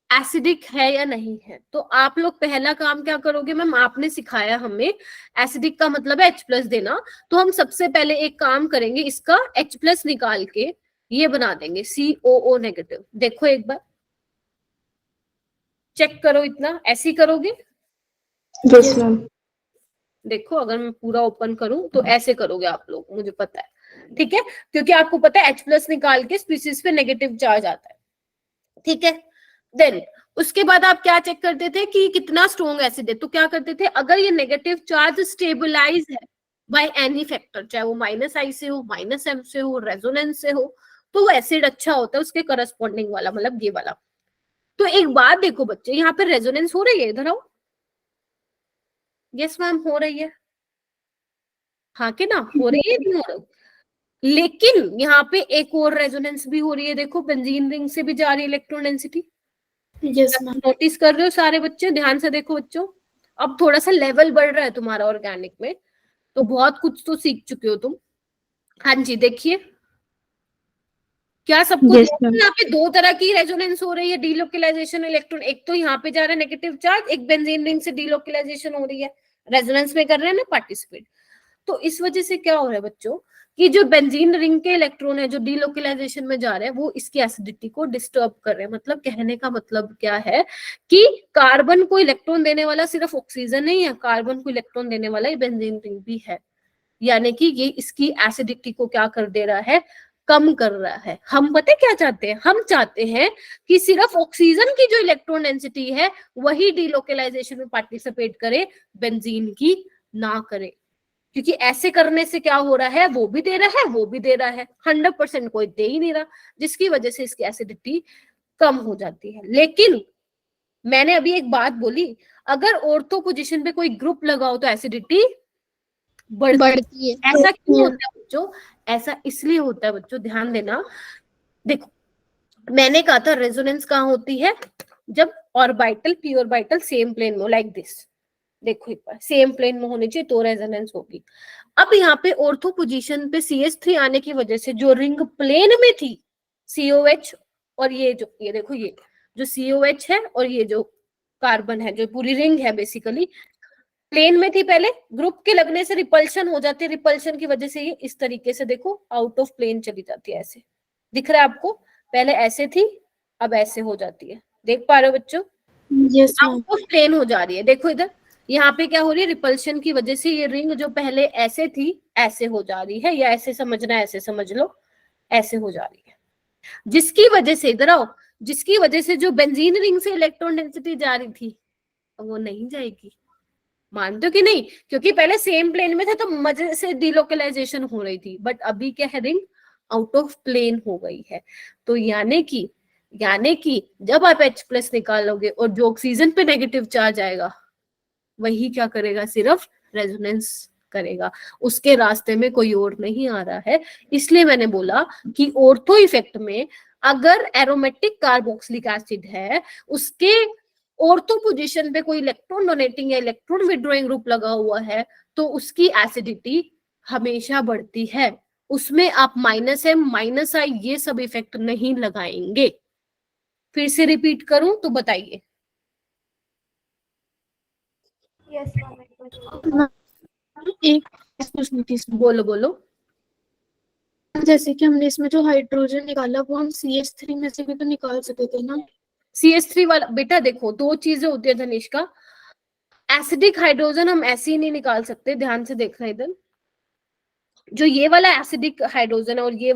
एसिडिक है या नहीं है, तो आप लोग पहला काम क्या करोगे? मैम आपने सिखाया हमें एसिडिक का मतलब है H+ देना, तो हम सबसे पहले एक काम करेंगे, इसका H+ निकाल के ये बना देंगे COO नेगेटिव। देखो एक बार चेक करो, इतना ऐसे ही करोगे? Yes, ma'am. देखो अगर मैं पूरा ओपन करूं तो ऐसे करोगे आप लोग, मुझे पता है, ठीक है, क्योंकि आपको पता है H+ निकाल के स्पीशीज पे नेगेटिव चार्ज आता है, ठीक है। देन उसके बाद आप क्या चेक करते थे कि कितना स्ट्रॉन्ग एसिड है, तो क्या करते थे, अगर ये नेगेटिव चार्ज स्टेबलाइज है बाय एनी फैक्टर, चाहे वो -I से हो, -M से हो, रेजोनेंस से हो, तो वो एसिड अच्छा होता है उसके करस्पॉन्डिंग वाला, मतलब ये वाला। तो एक बात देखो बच्चे, यहाँ पे रेजोनेंस हो रही है, इधर आओ। यस मैम हो रही है, हाँ कि ना, हो रही है, नहीं हो रही। लेकिन यहाँ पे एक और रेजोनेंस भी हो रही है, देखो बेंजीन रिंग से भी जा रही है electron density. Yes ma'am. Notice कर रहे हो सारे बच्चे? ध्यान से देखो बच्चों, अब थोड़ा सा लेवल बढ़ रहा है तुम्हारा ऑर्गेनिक में, तो बहुत कुछ तो सीख चुके हो तुम। हाँ जी देखिए, क्या सबको Yes, ma'am. यहाँ पे दो तरह की रेजोनेंस हो रही है, डीलोकलाइजेशन इलेक्ट्रॉन, एक तो यहाँ पे जा रहा है नेगेटिव चार्ज, एक बेंजीन रिंग से डीलोकलाइजेशन हो रही है, रेजोनेंस में कर रहे हैं ना पार्टिसिपेट। तो इस वजह से क्या हो रहा है बच्चों कि जो बेंजीन रिंग के इलेक्ट्रॉन है जो डीलोकलाइजेशन में जा रहे हैं वो इसकी एसिडिटी को डिस्टर्ब कर रहे हैं। मतलब कहने का मतलब क्या है कि कार्बन को इलेक्ट्रॉन देने वाला सिर्फ ऑक्सीजन नहीं है, कार्बन को इलेक्ट्रॉन देने वाला ही बेंजीन रिंग भी है, यानी कि ये इसकी एसिडिटी को क्या कर दे रहा है, कम कर रहा है। हम पता क्या चाहते हैं, हम चाहते हैं कि सिर्फ ऑक्सीजन की जो इलेक्ट्रॉन डेंसिटी है वही डीलोकलाइजेशन में पार्टिसिपेट करे, बेंजीन की ना करे, क्योंकि ऐसे करने से क्या हो रहा है, वो भी दे रहा है वो भी दे रहा है, 100% कोई दे ही नहीं रहा, जिसकी वजह से इसकी एसिडिटी कम हो जाती है। लेकिन मैंने अभी एक बात बोली, अगर ऑर्थो पोजीशन पे कोई ग्रुप लगाओ तो एसिडिटी बढ़ती है। ऐसा क्यों होता है बच्चों? ऐसा इसलिए होता है बच्चों, ध्यान देना। देखो मैंने कहा था रेजोनेंस कहाँ होती है, जब orbital p orbital same plane में, लाइक दिस, देखो एक बार सेम प्लेन में होनी चाहिए तो रेजोनेंस होगी। अब यहाँ पे ऑर्थो पोजीशन पे CH3 आने की वजह से जो रिंग प्लेन में थी COH, और ये देखो ये जो COH है और ये जो कार्बन है, जो पूरी रिंग है बेसिकली प्लेन में थी, पहले ग्रुप के लगने से रिपल्शन हो जाती है, रिपल्शन की वजह से ये इस तरीके से देखो आउट ऑफ प्लेन चली जाती है, ऐसे दिख रहा है आपको, पहले ऐसे थी अब ऐसे हो जाती है, देख पा रहे हो बच्चों? Yes ma'am. Out of plane हो जा रही है। देखो इधर यहाँ पे क्या हो रही है, रिपल्शन की वजह से ये रिंग जो पहले ऐसे थी ऐसे हो जा रही है, या ऐसे समझना, ऐसे समझ लो, ऐसे हो जा रही है, जिसकी वजह से, इधर आओ, जिसकी वजह से जो बेंजीन रिंग से इलेक्ट्रॉन डेंसिटी जा रही थी वो नहीं जाएगी। मानते हो कि नहीं? क्योंकि पहले सेम प्लेन में था तो मजे से डीलोकलाइजेशन हो रही थी, बट अभी क्या है, रिंग आउट ऑफ प्लेन हो गई है। तो यानी कि जब आप H+ निकालोगे और जो ऑक्सीजन पे नेगेटिव चार्ज आएगा वही क्या करेगा, सिर्फ रेजोनेंस करेगा, उसके रास्ते में कोई और नहीं आ रहा है। इसलिए मैंने बोला कि ऑर्थो इफेक्ट में अगर एरोमेटिक कार्बोक्सिलिक एसिड है, उसके ऑर्थो पोजीशन पे कोई इलेक्ट्रॉन डोनेटिंग या इलेक्ट्रॉन विड्रॉइंग ग्रुप लगा हुआ है तो उसकी एसिडिटी हमेशा बढ़ती है, उसमें आप -M -I ये सब इफेक्ट नहीं लगाएंगे। फिर से रिपीट करूं तो बताइए। Yes ma'am. एक पूछनी थी इसमें। बोलो बोलो। जैसे कि हमने इसमें जो हाइड्रोजन निकाला वो हम CH3 में से भी तो निकाल सकते थे ना। CH3 वाला बेटा देखो, दो चीजें होती है धनिष्का। एसिडिक हाइड्रोजन हम ऐसे ही नहीं निकाल सकते, ध्यान से देखना इधर। जो ये वाला एसिडिक हाइड्रोजन है और ये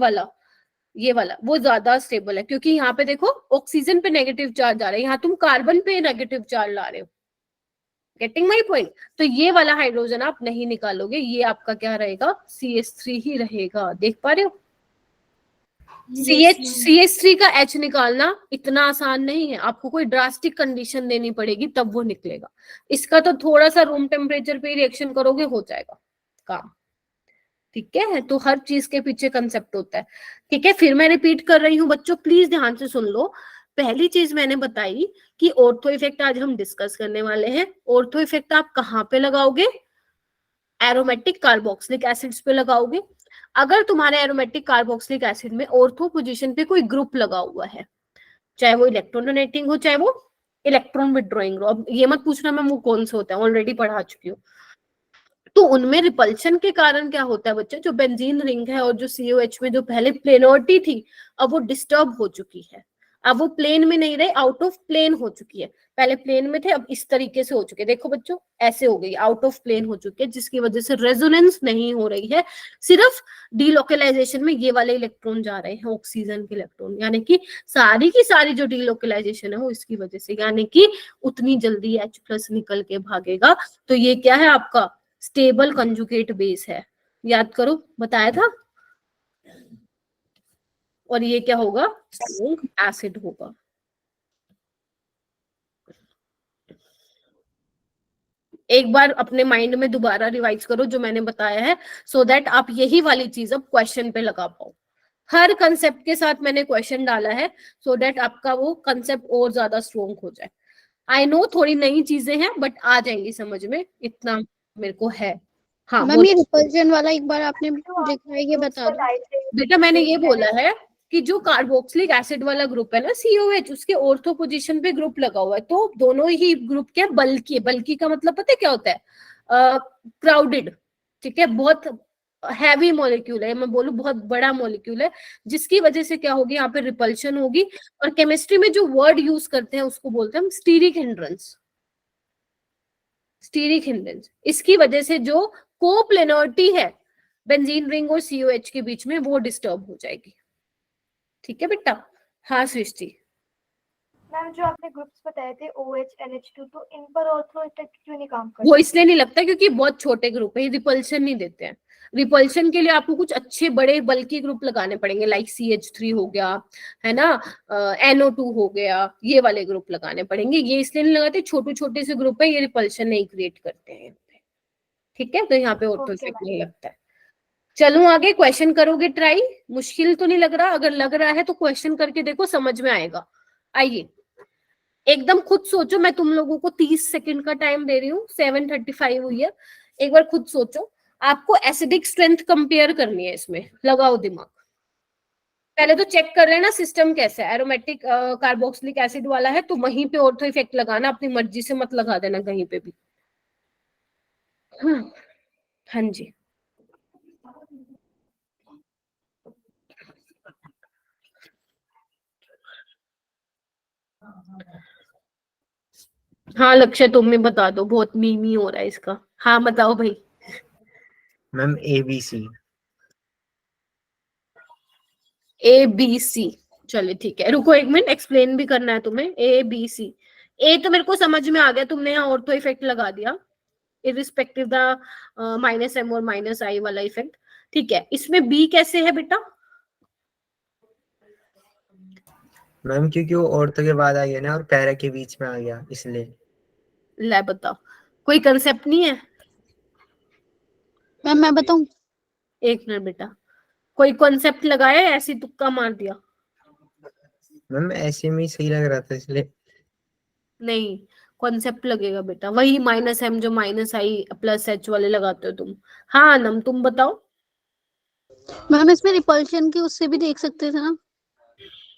वाला वो ज्यादा स्टेबल है, क्योंकि यहाँ पे देखो ऑक्सीजन पे नेगेटिव चार्ज आ रहा है, यहाँ तुम कार्बन पे नेगेटिव चार्ज ला रहे हो। Getting my point? तो ये वाला हाइड्रोजन आप नहीं निकालोगे, ये आपका क्या रहेगा, CH3 ही रहेगा। देख पा रहे हो? CH3 का H निकालना इतना आसान नहीं है, आपको कोई ड्रास्टिक कंडीशन देनी पड़ेगी तब वो निकलेगा। इसका तो थोड़ा सा रूम टेम्परेचर पे रिएक्शन करोगे हो जाएगा काम। ठीक है, तो हर चीज के पीछे कंसेप्ट होता है। ठीक है, फिर मैं रिपीट कर रही हूँ बच्चों, प्लीज ध्यान से सुन लो। पहली चीज मैंने बताई कि ऑर्थो इफेक्ट आज हम डिस्कस करने वाले हैं। ऑर्थो इफेक्ट आप कहाँ पे लगाओगे? एरोमेटिक कार्बोक्सिलिक एसिड्स पे लगाओगे। अगर तुम्हारे एरोमेटिक कार्बोक्सिलिक एसिड में ऑर्थो पोजीशन पे कोई ग्रुप लगा हुआ है, चाहे वो इलेक्ट्रॉन डोनेटिंग हो चाहे वो इलेक्ट्रॉन विड्रॉइंग हो, अब ये मत पूछना मैं वो कौन से होता है, ऑलरेडी पढ़ा चुकी हूँ। तो उनमें रिपल्शन के कारण क्या होता है बच्चे, जो बेंजीन रिंग है और जो COH में जो पहले प्लेनोरिटी थी अब वो डिस्टर्ब हो चुकी है। अब वो प्लेन में नहीं रहे, आउट ऑफ प्लेन हो चुकी है। पहले प्लेन में थे, अब इस तरीके से हो चुके। देखो बच्चों ऐसे हो गई, आउट ऑफ प्लेन हो चुके हैं, जिसकी वजह से रेजोनेंस नहीं हो रही है। सिर्फ डीलोकलाइजेशन में ये वाले इलेक्ट्रॉन जा रहे हैं, ऑक्सीजन के इलेक्ट्रॉन, यानी कि सारी की सारी जो डीलोकलाइजेशन है वो इसकी वजह से, यानी कि उतनी जल्दी H+ निकल के भागेगा। तो ये क्या है आपका स्टेबल कंजुगेट बेस है, याद करो बताया था। और ये क्या होगा, स्ट्रॉन्ग एसिड होगा। एक बार अपने माइंड में दोबारा रिवाइज करो जो मैंने बताया है, सो दैट आप यही वाली चीज अब क्वेश्चन पे लगा पाओ। हर कंसेप्ट के साथ मैंने क्वेश्चन डाला है, सो दैट आपका वो कंसेप्ट और ज्यादा स्ट्रॉन्ग हो जाए। आई नो थोड़ी नई चीजें हैं बट आ जाएंगी समझ में, इतना मेरे को है। हाँ मैम ये रिपल्जन वाला एक बार आपने लिखा है ये बता दो। बेटा मैंने ये बोला है कि जो कार्बोक्सिलिक एसिड वाला ग्रुप है ना COH, उसके ऑर्थो पोजीशन पे ग्रुप लगा हुआ है, तो दोनों ही ग्रुप क्या बल्कि है। बल्कि का मतलब पता है क्या होता है? क्राउडेड। ठीक है, बहुत हैवी मॉलिक्यूल है, मैं बोलूं बहुत बड़ा मॉलिक्यूल है, जिसकी वजह से क्या होगी, यहाँ पे रिपल्शन होगी। और केमिस्ट्री में जो वर्ड यूज करते हैं उसको बोलते हैं हम स्टीरिक हिंड्रेंस। स्टीरिक हिंड्रेंस, इसकी वजह से जो कोप्लेनरिटी है बेंजीन रिंग और COH के बीच में वो डिस्टर्ब हो जाएगी। ठीक है बेटा? हाँ सृष्टि। मैम जो आपने ग्रुप्स बताए थे OH NH2, तो इन पर ऑर्थो इफेक्ट क्यों नहीं काम करता? वो इसलिए नहीं लगता क्योंकि बहुत छोटे ग्रुप है, ये रिपल्शन नहीं देते हैं। रिपल्शन के लिए आपको कुछ अच्छे बड़े बल्कि ग्रुप लगाने पड़ेंगे, लाइक CH3 हो गया, है ना, NO2 हो गया, ये वाले ग्रुप लगाने पड़ेंगे। ये इसलिए नहीं लगाते, छोटे छोटे से ग्रुप है, ये रिपल्शन नहीं क्रिएट करते हैं। ठीक है, तो यहाँ पे ऑर्थो इफेक्ट नहीं लगता है। चलूं आगे, क्वेश्चन करोगे ट्राई? मुश्किल तो नहीं लग रहा? अगर लग रहा है तो क्वेश्चन करके देखो, समझ में आएगा। आइए एकदम खुद सोचो, मैं तुम लोगों को 30 सेकंड का टाइम दे रही हूँ, 7:35 हुई है। एक बार खुद सोचो, आपको एसिडिक स्ट्रेंथ कंपेयर करनी है, इसमें लगाओ दिमाग। पहले तो चेक कर लेना सिस्टम कैसा है। एरोमेटिक कार्बोक्सिलिक एसिड वाला है तो वहीं पे ऑर्थो इफेक्ट लगाना, अपनी मर्जी से मत लगा देना कहीं पे भी। हाँ जी, हाँ लक्ष्य तुम भी बता दो, बहुत मीमी हो रहा है इसका। हाँ बताओ भाई। Ma'am ABC। ABC, चलिए ठीक है, रुको एक मिनट, एक्सप्लेन भी करना है तुम्हें। ABC, ए तो मेरे को समझ में आ गया, तुमने यहाँ ऑर्थो इफेक्ट लगा दिया, इरिस्पेक्टिव द -M और -I वाला इफेक्ट। ठीक है, इसमें B कैसे है बेटा? मैम क्योंकि वो ऑर्थो के बाद आ गया ना और पैरा के बीच में आ गया इसलिए। ले बताओ, कोई कंसेप्ट नहीं है? मैम मैं बताऊं? एक मिनट बेटा, कोई कॉन्सेप्ट लगाया या ऐसी तुक्का मार दिया? मैम ऐसे में ही सही लग रहा था इसलिए। नहीं, कॉन्सेप्ट लगेगा बेटा, वही माइनस एम जो माइनस आई प्लस एच वाले लगाते हो तुम। हाँ नम, तुम बताओ। मैम इसमें रिपल्शन की उससे भी देख सकते थे ना।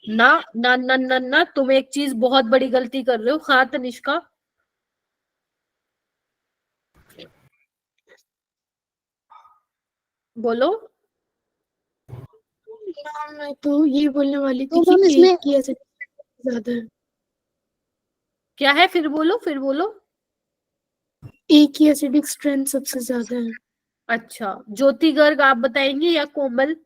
ना ना ना ना ना, तुम एक चीज बहुत बड़ी गलती कर रहे हो। हाँ तनिष्का, बोलो। मैम मैं तो ये बोलने वाली थी तो कि मैम इसमें एक की एसिडिक ज्यादा है, क्या है, फिर बोलो फिर बोलो। एक की एसिडिक स्ट्रेंथ सबसे ज्यादा है। अच्छा, ज्योति गर्ग आप बताएंगे या कोमल?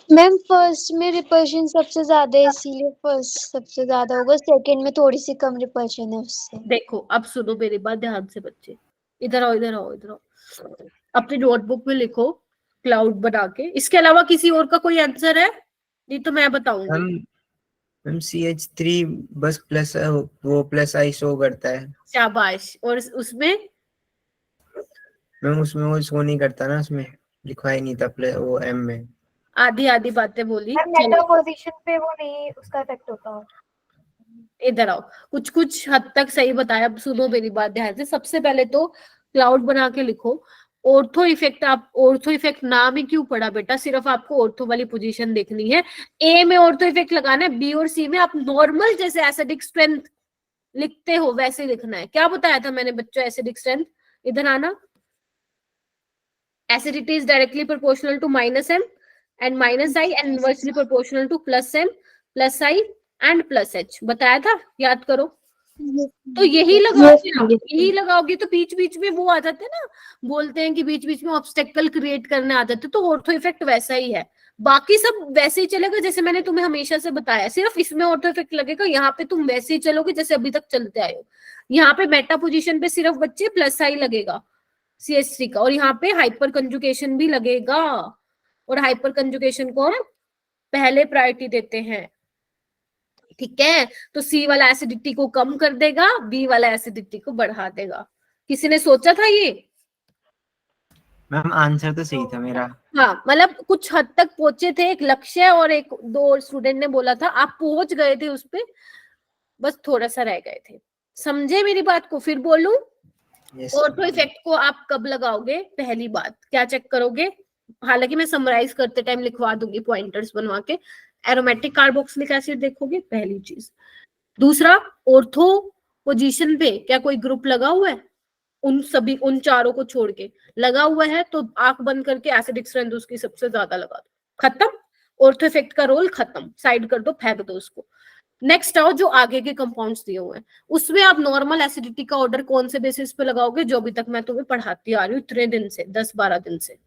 मैम फर्स्ट में रिपल्शन सबसे ज्यादा है, इसीलिए फर्स्ट सबसे ज्यादा होगा, सेकंड में थोड़ी सी कम रिपल्शन है उससे। देखो अब सुनो मेरी बात ध्यान से बच्चे, इधर आओ इधर आओ इधर आओ। अपनी नोटबुक में लिखो क्लाउड बना के। इसके अलावा किसी और का कोई आंसर है? नहीं तो मैं बताऊंगी। मैम CH3 बस प्लस वो प्लस आई शो करता है शाबाश। और उसमें मैम, उसमें वो शो नहीं करता ना, उसमें लिखा ही नहीं था प्लस वो एम में। आधी आधी बातें बोली। मैम चलो मेटा पोजीशन पे वो नहीं उसका इफेक्ट होता। इधर आओ, कुछ कुछ हद तक सही बताया। अब सुनो मेरी बात ध्यान से। सबसे पहले तो क्लाउड बना के लिखो ऑर्थो इफेक्ट। आप ऑर्थो इफेक्ट नाम ही क्यों पड़ा बेटा, सिर्फ आपको ऑर्थो वाली पोजीशन देखनी है। ए में ऑर्थो इफेक्ट लगाना है, बी और सी में आप नॉर्मल जैसे एसिडिक स्ट्रेंथ लिखते हो वैसे लिखना है। क्या बताया था मैंने बच्चों, एसिडिक स्ट्रेंथ? इधर आना। Acidity is directly proportional to minus M and minus I and inversely proportional to plus M plus I and plus H. बताया था, याद करो। तो यही लगाओगे आप, यही लगाओगे तो बीच बीच में वो आ जाते हैं ना, बोलते हैं कि बीच बीच में ऑब्स्टेकल क्रिएट करने आ जाते, तो ऑर्थो इफेक्ट वैसा ही है। बाकी सब वैसे ही चलेगा जैसे मैंने तुम्हें हमेशा से बताया, सिर्फ इसमें ऑर्थो इफेक्ट लगेगा। यहाँ पे तुम वैसे ही चलोगे जैसे अभी तक चलते आए हो। यहाँ पे मेटा पोजीशन पे सिर्फ बच्चे प्लस आई लगेगा CH3 का, और यहाँ पे हाइपर कंजुगेशन भी लगेगा। और हाइपर कंजुगेशन को हम पहले प्रायोरिटी देते हैं, ठीक है। तो सी वाला एसिडिटी को कम कर देगा, बी वाला एसिडिटी को बढ़ा देगा। किसी ने सोचा था ये? मैम आंसर तो सही था मेरा। हाँ, मतलब कुछ हद तक पहुंचे थे। एक लक्ष्य और एक दो स्टूडेंट ने बोला था, आप पहुंच गए थे उस पे, बस थोड़ा सा रह गए थे। समझे मेरी बात को? फिर बोलूं, ऑर्थो इफेक्ट को आप कब लगाओगे? पहली बात क्या चेक करोगे? हालांकि मैं समराइज करते टाइम लिखवा दूंगी पॉइंटर्स बनवा के। एरोमेटिक कार्बोक्सिलिक एसिड देखोगे, पहली चीज। दूसरा, ऑर्थो पोजीशन पे क्या कोई ग्रुप लगा हुआ है? उन चारों को छोड़ के लगा हुआ है तो आंख बंद करके एसिडिक स्ट्रेंथ उसकी सबसे ज्यादा लगा दो, खत्म। ऑर्थो इफेक्ट का रोल खत्म, साइड कर दो, फेंक दो उसको। नेक्स्ट आओ, जो आगे के कंपाउंड्स दिए हुए हैं उसमें आप नॉर्मल एसिडिटी का ऑर्डर कौन से बेसिस पे लगाओगे, जो अभी तक मैं तुम्हें पढ़ाती आ रही हूँ इतने दिन से, 10-12 दिन से।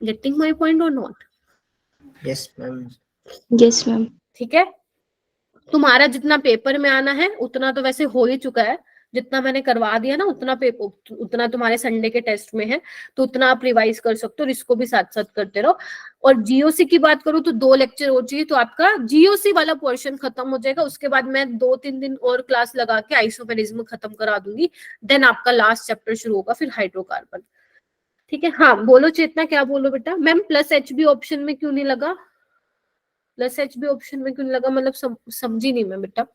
गेटिंग माय पॉइंट और not? Yes ma'am. Yes ma'am. ठीक है। तुम्हारा जितना पेपर में आना है उतना तो वैसे हो ही चुका है, जितना मैंने करवा दिया ना उतना पेपर, उतना तुम्हारे संडे के टेस्ट में है, तो उतना आप रिवाइज कर सकते हो और इसको भी साथ साथ करते रहो। और जीओसी की बात करूं तो 2 लेक्चर हो चाहिए तो आपका जीओसी वाला पोर्शन खत्म हो जाएगा। उसके बाद मैं 2-3 दिन और क्लास लगा के आइसोमेरिज्म खत्म करा दूंगी, देन आपका लास्ट चैप्टर शुरू होगा, फिर हाइड्रोकार्बन। ठीक है। हाँ बोलो चेतना, क्या बोलो बेटा? मैम प्लस एच भी ऑप्शन में क्यों नहीं लगा? प्लस एच भी ऑप्शन में क्यों नहीं लगा, मतलब समझी नहीं मैं बेटा।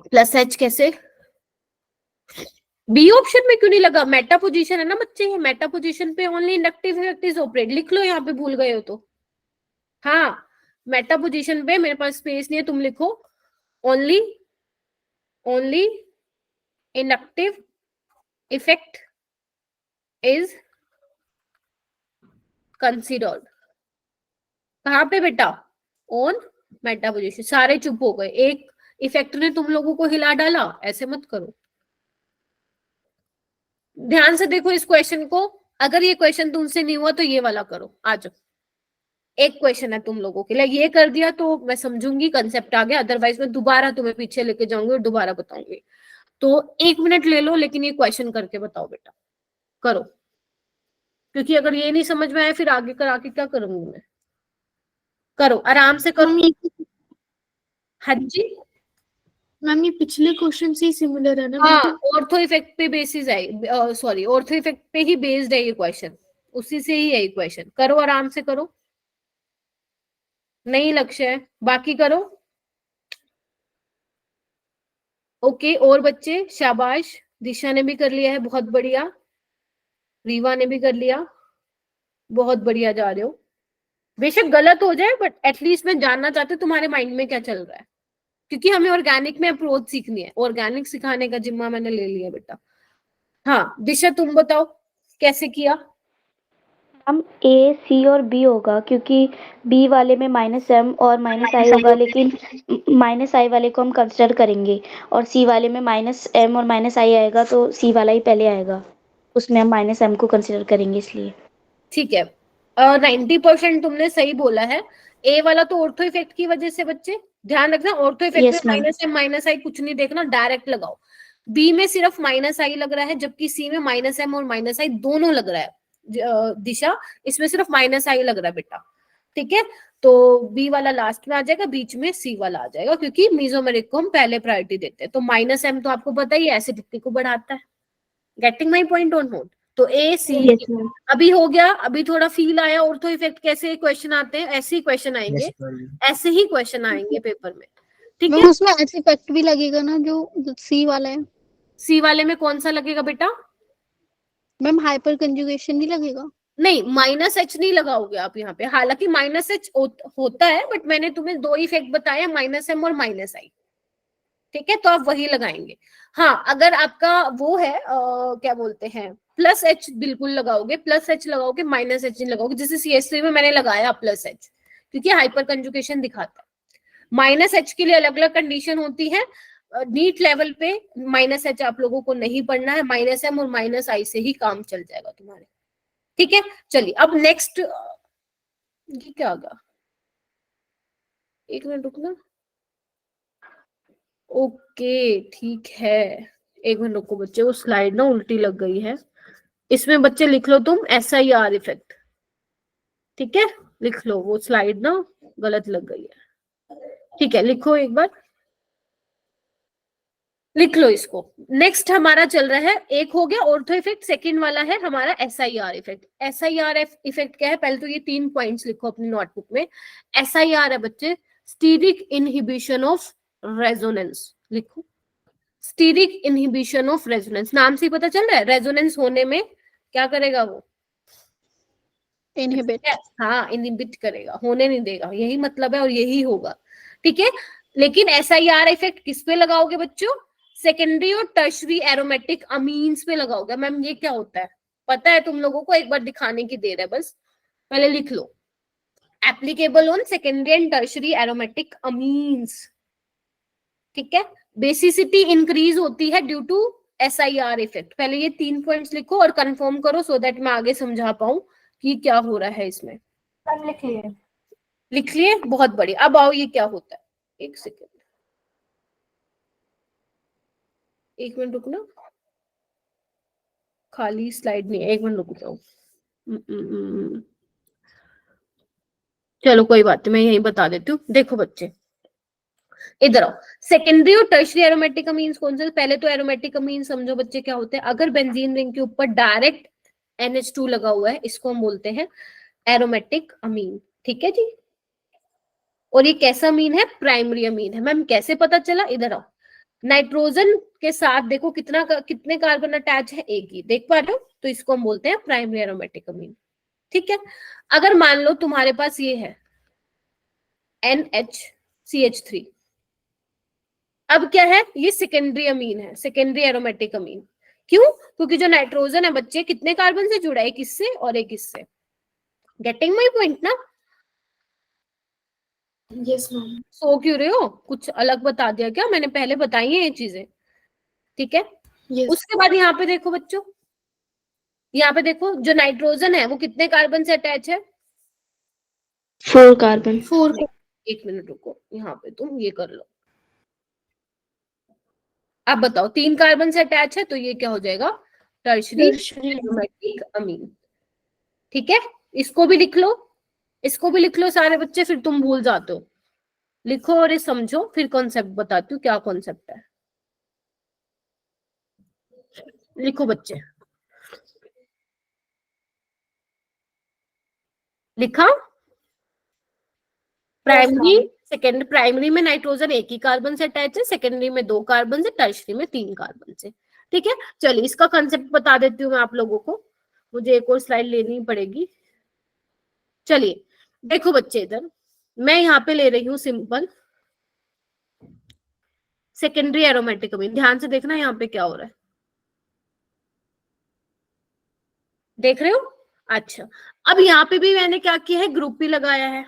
प्लस एच कैसे बी ऑप्शन में क्यों नहीं लगा? मेटा पोजीशन है ना बच्चे, ये मेटा पोजीशन पे only inductive effect is operate. लिख लो यहाँ पे, भूल गए हो तो। हाँ, मेटा पोजीशन पे मेरे पास स्पेस नहीं है, तुम लिखो only inductive effect is considered. कहाँ पे बेटा? On Meta position. सारे चुप हो गए, एक इफेक्ट ने तुम लोगों को हिला डाला, ऐसे मत करो। ध्यान से देखो इस क्वेश्चन को, अगर ये क्वेश्चन तुमसे नहीं हुआ तो ये वाला करो। आ जाओ, एक क्वेश्चन है तुम लोगों के लिए, ये कर दिया तो मैं समझूंगी कंसेप्ट आ गया, अदरवाइज मैं दोबारा तुम्हें पीछे लेके जाऊंगी और दोबारा बताऊंगी। तो 1 मिनट ले लो, लेकिन ये क्वेश्चन करके बताओ बेटा, करो। क्योंकि अगर ये नहीं समझ में आया फिर आगे करा के क्या करूंगी मैं। करो, आराम से करो। हाँ जी मैम ये पिछले क्वेश्चन से ही सिमिलर है ना? हाँ, बिल्कुल। ऑर्थो इफेक्ट पे बेसिस है, सॉरी ऑर्थो इफेक्ट पे ही बेस्ड है ये क्वेश्चन, उसी से ही है ये क्वेश्चन। करो, आराम से करो। नहीं लक्ष्य है, बाकी करो। ओके, और बच्चे शाबाश, दिशा ने भी कर लिया है, बहुत बढ़िया, रीवा ने भी कर लिया, बहुत बढ़िया जा रहे हो। बेशक गलत हो जाए बट एटलीस्ट मैं जानना चाहती हूँ तुम्हारे माइंड में क्या चल रहा है, क्योंकि हमें ऑर्गेनिक में अप्रोच सीखनी है, ऑर्गेनिक सिखाने का जिम्मा मैंने ले लिया बेटा। हाँ दिशा तुम बताओ कैसे किया। हम ए सी और बी होगा, क्योंकि बी वाले में -m और -i होगा, लेकिन -i वाले को हम कंसिडर करेंगे, और सी वाले में -m और -i आएगा, तो सी वाला ही पहले आएगा, उसमें हम -m को कंसिडर करेंगे इसलिए। ठीक है, 90% तुमने सही बोला है। ए वाला तो ऑर्थो इफेक्ट की वजह से, बच्चे ध्यान रखना, ऑर्थो इफेक्ट Yes, में ma'am. -m -i कुछ नहीं देखना, डायरेक्ट लगाओ। बी में सिर्फ -i लग रहा है, जबकि सी में -m और -i दोनों लग रहा है। दिशा इसमें सिर्फ -i लग रहा है बेटा, ठीक है। तो बी वाला लास्ट में आ जाएगा, बीच में सी वाला आ जाएगा, क्योंकि मीजोमेरिक को हम पहले प्रायोरिटी देते हैं। तो -m तो आपको पता ही है एसिडिटी को बढ़ाता है। Getting my point on note. तो ए सी Yes, ma'am. अभी हो गया, अभी थोड़ा फील आया ऑर्थो इफेक्ट कैसे क्वेश्चन आते हैं, ऐसे ही क्वेश्चन आएंगे, यस मैम। ऐसे ही क्वेश्चन आएंगे पेपर में, ठीक मैम है। उसमें एच इफेक्ट भी लगेगा ना, जो सी वाला है। सी वाले में कौन सा लगेगा बेटा? मैम हाइपर कंजुगेशन नहीं लगेगा? नहीं, -h नहीं लगाओगे आप यहाँ पे, हालांकि -h होता है, बट मैंने तुम्हें दो इफेक्ट बताया, -m और -i, ठीक है, तो आप वही लगाएंगे। हाँ अगर आपका वो है क्या बोलते हैं +h बिल्कुल लगाओगे, +h लगाओगे, -h नहीं लगाओगे, जैसे CH3 में मैंने लगाया +h, क्योंकि हाइपर कंजुगेशन दिखाता है। -h के लिए अलग अलग कंडीशन होती है, नीट लेवल पे -h आप लोगों को नहीं पढ़ना है, -m और -i से ही काम चल जाएगा तुम्हारे, ठीक है। चलिए अब नेक्स्ट, ये क्या होगा, एक मिनट रुकना। ओके ठीक है, एक मिनट रुको बच्चे, वो स्लाइड ना उल्टी लग गई है, इसमें बच्चे लिख लो तुम SIR इफेक्ट, ठीक है, लिख लो, वो स्लाइड ना गलत लग गई है, ठीक है, लिखो एक बार, लिख लो इसको। नेक्स्ट हमारा चल रहा है, एक हो गया ऑर्थो इफेक्ट, सेकंड वाला है हमारा SIR इफेक्ट। SIR इफेक्ट क्या है, पहले तो ये 3 पॉइंट्स लिखो अपनी नोटबुक में। SIR है बच्चे स्टीरिक इनहिबिशन ऑफ रेजोनेंस, लिखो स्टीरिक इनहिबिशन ऑफ रेजोनेंस, नाम से ही पता चल रहा है रेजोनेंस होने में क्या करेगा वो, इनहिबिट। हाँ इनहिबिट करेगा, होने नहीं देगा, यही मतलब है और यही होगा, ठीक है। लेकिन SIR इफेक्ट किस पे लगाओगे बच्चों, सेकेंडरी और टर्शरी एरोमेटिक अमीन्स पे लगाओगे। मैम ये क्या होता है पता है तुम लोगों को, एक बार दिखाने की देर है बस, पहले लिख लो, applicable on secondary and tertiary aromatic amines, ठीक है। बेसिसिटी इंक्रीज होती है ड्यू टू SIR इफेक्ट। पहले ये 3 पॉइंट्स लिखो और कंफर्म करो, सो दैट मैं आगे समझा पाऊं कि क्या हो रहा है इसमें। हम लिख लिए। लिख लिए, बहुत बढ़िया। अब आओ ये क्या होता है, एक सेकेंड, एक मिनट रुकना, खाली स्लाइड नहीं है, एक मिनट रुक जाओ। चलो कोई बात नहीं, मैं यही बता देती हूँ। देखो बच्चे इधर आओ, सेकेंडरी और टर्शरी एरोमेटिक अमीन्स कौन से, पहले तो एरोमेटिक अमीन समझो बच्चे क्या होते हैं। अगर बेंजीन रिंग के ऊपर डायरेक्ट NH2 लगा हुआ है, इसको हम बोलते हैं एरोमेटिक अमीन, ठीक है जी। और ये कैसा अमीन है, प्राइमरी अमीन है। मैम कैसे पता चला, इधर आओ, नाइट्रोजन के साथ देखो कितने कार्बन अटैच है, एक ही, देख पा रहे हो, तो इसको हम बोलते हैं प्राइमरी एरोमेटिक अमीन, ठीक है। अगर मान लो तुम्हारे पास ये है NHCH3, अब क्या है, ये सेकेंडरी अमीन है, सेकेंडरी एरोमेटिक अमीन। क्यों, क्योंकि जो नाइट्रोजन है बच्चे कितने कार्बन से जुड़ा है, एक इससे और एक इससे। गेटिंग माई पॉइंट ना? Yes ma'am. सो क्यों रहे हो, कुछ अलग बता दिया क्या, मैंने पहले बताई है ये चीजें, ठीक है। यस। उसके बाद यहाँ पे देखो बच्चों, यहाँ पे देखो जो नाइट्रोजन है वो कितने कार्बन से अटैच है, 4 कार्बन। 4। एक मिनट रुको, यहाँ पे तुम ये कर लो, अब बताओ 3 कार्बन से अटैच है, तो ये क्या हो जाएगा, टर्शरी एरोमेटिक अमीन, ठीक है। इसको भी लिख लो, इसको भी लिख लो सारे बच्चे, फिर तुम भूल जाते हो। लिखो और ये समझो, फिर कॉन्सेप्ट बताती हूँ क्या कॉन्सेप्ट है। लिखो बच्चे, लिखा, प्राइमरी सेकेंड, प्राइमरी में नाइट्रोजन एक ही कार्बन से अटैच है, सेकेंडरी में 2 कार्बन से, टर्शरी में 3 कार्बन से। ठीक है, चलिए इसका कंसेप्ट बता देती हूँ मैं आप लोगों को, मुझे एक और स्लाइड लेनी पड़ेगी। चलिए देखो बच्चे, इधर मैं यहाँ पे ले रही हूँ सिंपल सेकेंडरी एरोमेटिक अमीन। ध्यान से देखना यहाँ पे क्या हो रहा है, देख रहे हो? अच्छा, अब यहाँ पे भी मैंने क्या किया है, ग्रुप भी लगाया है।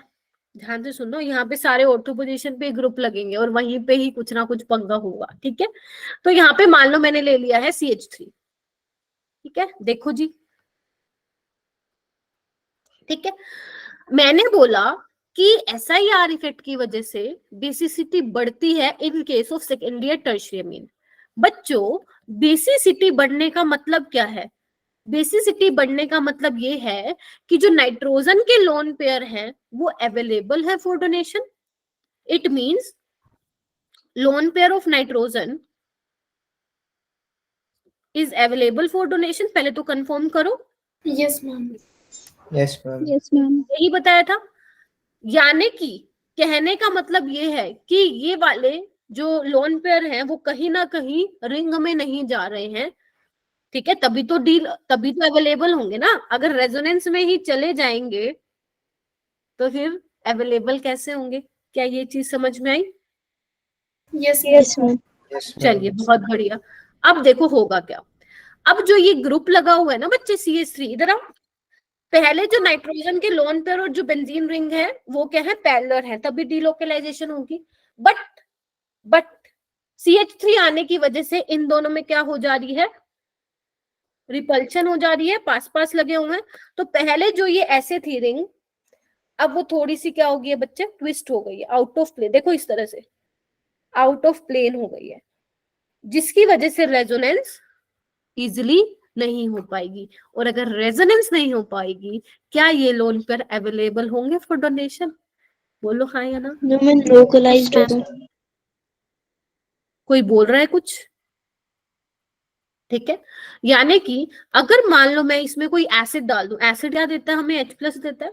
ध्यान से सुनो, यहाँ पे सारे ऑर्थो पोजीशन पे ग्रुप लगेंगे और वहीं पे ही कुछ ना कुछ पंगा होगा। ठीक है, तो यहाँ पे मान लो मैंने ले लिया है CH3। ठीक है, देखो जी, ठीक है, मैंने बोला कि SIR इफेक्ट की वजह से बेसिसिटी बढ़ती है इन केस ऑफ सेकेंडरी या टर्शियरी अमीन। बच्चों, बेसिसिटी बढ़ने का मतलब क्या है? बेसिसिटी बढ़ने का मतलब ये है कि जो नाइट्रोजन के लोन पेयर हैं वो अवेलेबल है for donation. It means lone pair of nitrogen is available for donation. पहले तो कंफर्म करो। Yes ma'am. Yes ma'am. Yes ma'am. यही बताया था, यानी कि कहने का मतलब ये है कि ये वाले जो लोन पेयर हैं वो कहीं ना कहीं रिंग में नहीं जा रहे हैं। ठीक है, तभी तो अवेलेबल होंगे ना। अगर रेजोनेंस में ही चले जाएंगे तो फिर अवेलेबल कैसे होंगे? क्या ये चीज समझ में आई? Yes ma'am. चलिए बहुत बढ़िया। अब देखो होगा क्या। अब जो ये ग्रुप लगा हुआ है ना बच्चे CH3, इधर आओ। पहले जो नाइट्रोजन के लोन पेयर और जो बेंजीन रिंग है वो क्या है, पैरेलल है, तभी डीलोकलाइजेशन होगी। बट CH3 आने की वजह से इन दोनों में क्या हो जा रही है, रिपल्शन हो जा रही है, पास पास लगे हुए हैं। तो पहले जो ये ऐसे थी रिंग, अब वो थोड़ी सी क्या हो गई है बच्चे, ट्विस्ट हो गई है, आउट ऑफ प्लेन। देखो इस तरह से आउट ऑफ प्लेन हो गई है, जिसकी वजह से रेजोनेंस इजिली नहीं हो पाएगी। और अगर रेजोनेंस नहीं हो पाएगी, क्या ये लोन पेयर अवेलेबल होंगे फॉर डोनेशन? बोलो हाँ या ना। लोकलाइज्ड होगा। कोई बोल रहा है कुछ? ठीक है, यानी कि अगर मान लो मैं इसमें कोई एसिड डाल दूं, एसिड क्या देता है हमें, H+ देता है।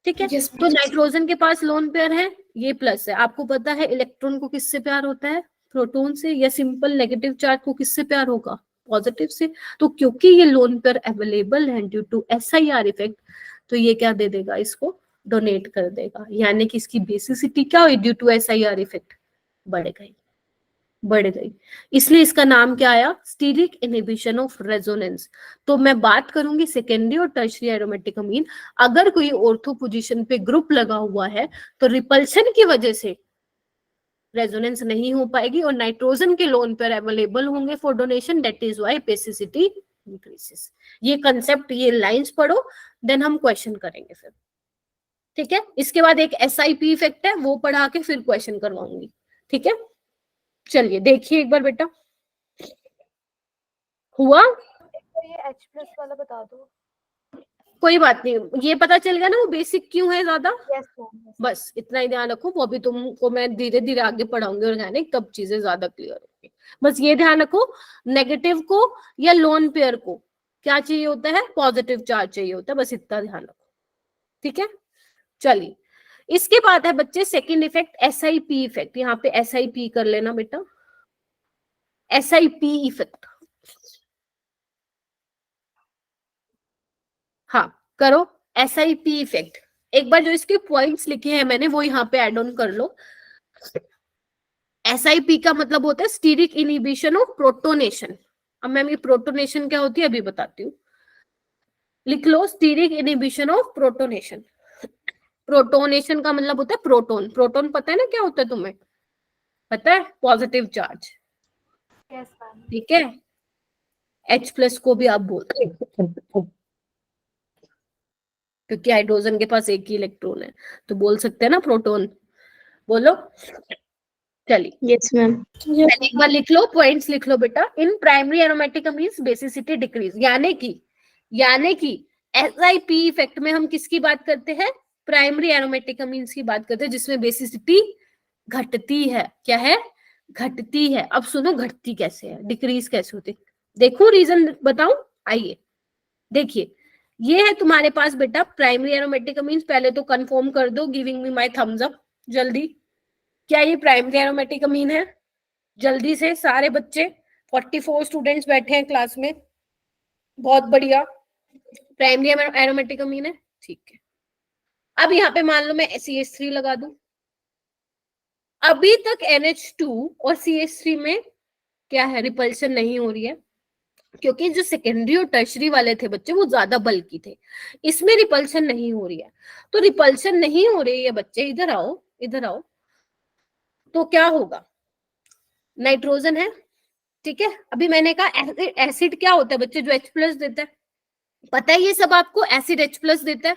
ठीक है, Yes, तो नाइट्रोजन के पास लोन पेयर है, ये प्लस है। आपको पता है इलेक्ट्रॉन को किससे प्यार होता है, प्रोटॉन से, या सिंपल नेगेटिव चार्ज को किससे प्यार होगा, पॉजिटिव से। तो क्योंकि ये लोन पेयर अवेलेबल है ड्यू टू SIR इफेक्ट, तो ये क्या दे देगा, इसको डोनेट कर देगा। यानी कि इसकी बेसिसिटी क्या हुई, ड्यू टू SIR इफेक्ट बढ़ गई। इसलिए इसका नाम क्या आया, स्टीरिक इनहिबिशन ऑफ रेजोनेंस। तो मैं बात करूंगी सेकेंडरी और टर्शियरी एरोमेटिक अमीन। अगर कोई ऑर्थो पोजीशन पे ग्रुप लगा हुआ है तो रिपल्शन की वजह से रेजोनेंस नहीं हो पाएगी और नाइट्रोजन के लोन पेयर अवेलेबल होंगे for donation. That is why basicity increases. ये कंसेप्ट, ये लाइंस पढ़ो, देन हम क्वेश्चन करेंगे फिर। ठीक है, इसके बाद एक SIP इफेक्ट है, वो पढ़ा के फिर क्वेश्चन करवाऊंगी। ठीक है, चलिए देखिए एक बार बेटा, हुआ? तो ये H+ वाला बता दो। कोई बात नहीं, ये पता चल गया ना वो बेसिक क्यों है ज्यादा। Yes ma'am. बस इतना ही ध्यान रखो, वो भी तुमको मैं धीरे धीरे आगे पढ़ाऊंगी ऑर्गेनिक, तब चीजें ज्यादा क्लियर होंगी। बस ये ध्यान रखो, नेगेटिव को या लोन पेयर को क्या चाहिए होता है, पॉजिटिव चार्ज चाहिए होता है, बस इतना ध्यान रखो। ठीक है, चलिए इसके बाद है बच्चे सेकंड इफेक्ट, SIP इफेक्ट। यहाँ पे SIP कर लेना बेटा, SIP इफेक्ट। हाँ करो, SIP इफेक्ट। एक बार जो इसके पॉइंट्स लिखे हैं मैंने वो यहाँ पे ऐड ऑन कर लो। SIP का मतलब होता है स्टीरिक इनहिबिशन ऑफ प्रोटोनेशन। अब मैम ये प्रोटोनेशन क्या होती है अभी बताती हूँ, लिख लो, steric inhibition of protonation. Protonation का मतलब होता है प्रोटोन। प्रोटोन पता है ना क्या होता है, तुम्हें पता है, पॉजिटिव चार्ज। Yes ma'am. ठीक है, H+ को भी आप बोलते हैं क्योंकि हाइड्रोजन के पास एक ही इलेक्ट्रॉन है, तो बोल सकते हैं ना प्रोटोन। बोलो, चलिए यस मैम। पहले एक बार लिख लो, पॉइंट्स लिख लो बेटा। In primary aromatic amines basicity decrease, यानी कि SIP इफेक्ट में हम किसकी बात करते हैं, प्राइमरी एरोमेटिक अमीन्स की बात करते हैं, जिसमें बेसिसिटी घटती है। क्या है, घटती है। अब सुनो घटती कैसे है, डिक्रीज कैसे होती, देखो रीजन बताऊं। आइए देखिए, ये है तुम्हारे पास बेटा प्राइमरी एरोमेटिक अमीन्स। पहले तो कंफर्म कर दो, giving me my thumbs up जल्दी। क्या ये प्राइमरी एरोमेटिक अमीन है? जल्दी से सारे बच्चे, 44 स्टूडेंट्स बैठे हैं क्लास में, बहुत बढ़िया। प्राइमरी एरोमेटिक अमीन है, ठीक है। अब यहाँ पे मान लो मैं CH3 लगा दूं। अभी तक NH2 और CH3 में क्या है, रिपल्शन नहीं हो रही है, क्योंकि जो सेकेंडरी और टर्शरी वाले थे बच्चे वो ज्यादा बल्की थे, इसमें रिपल्शन नहीं हो रही है। तो रिपल्शन नहीं हो रही है बच्चे, इधर आओ, इधर आओ, तो क्या होगा, नाइट्रोजन है, ठीक है। अभी मैंने कहा एसिड क्या होता है बच्चे, जो H+ देता है, पता है ये सब आपको, एसिड H+ देता है।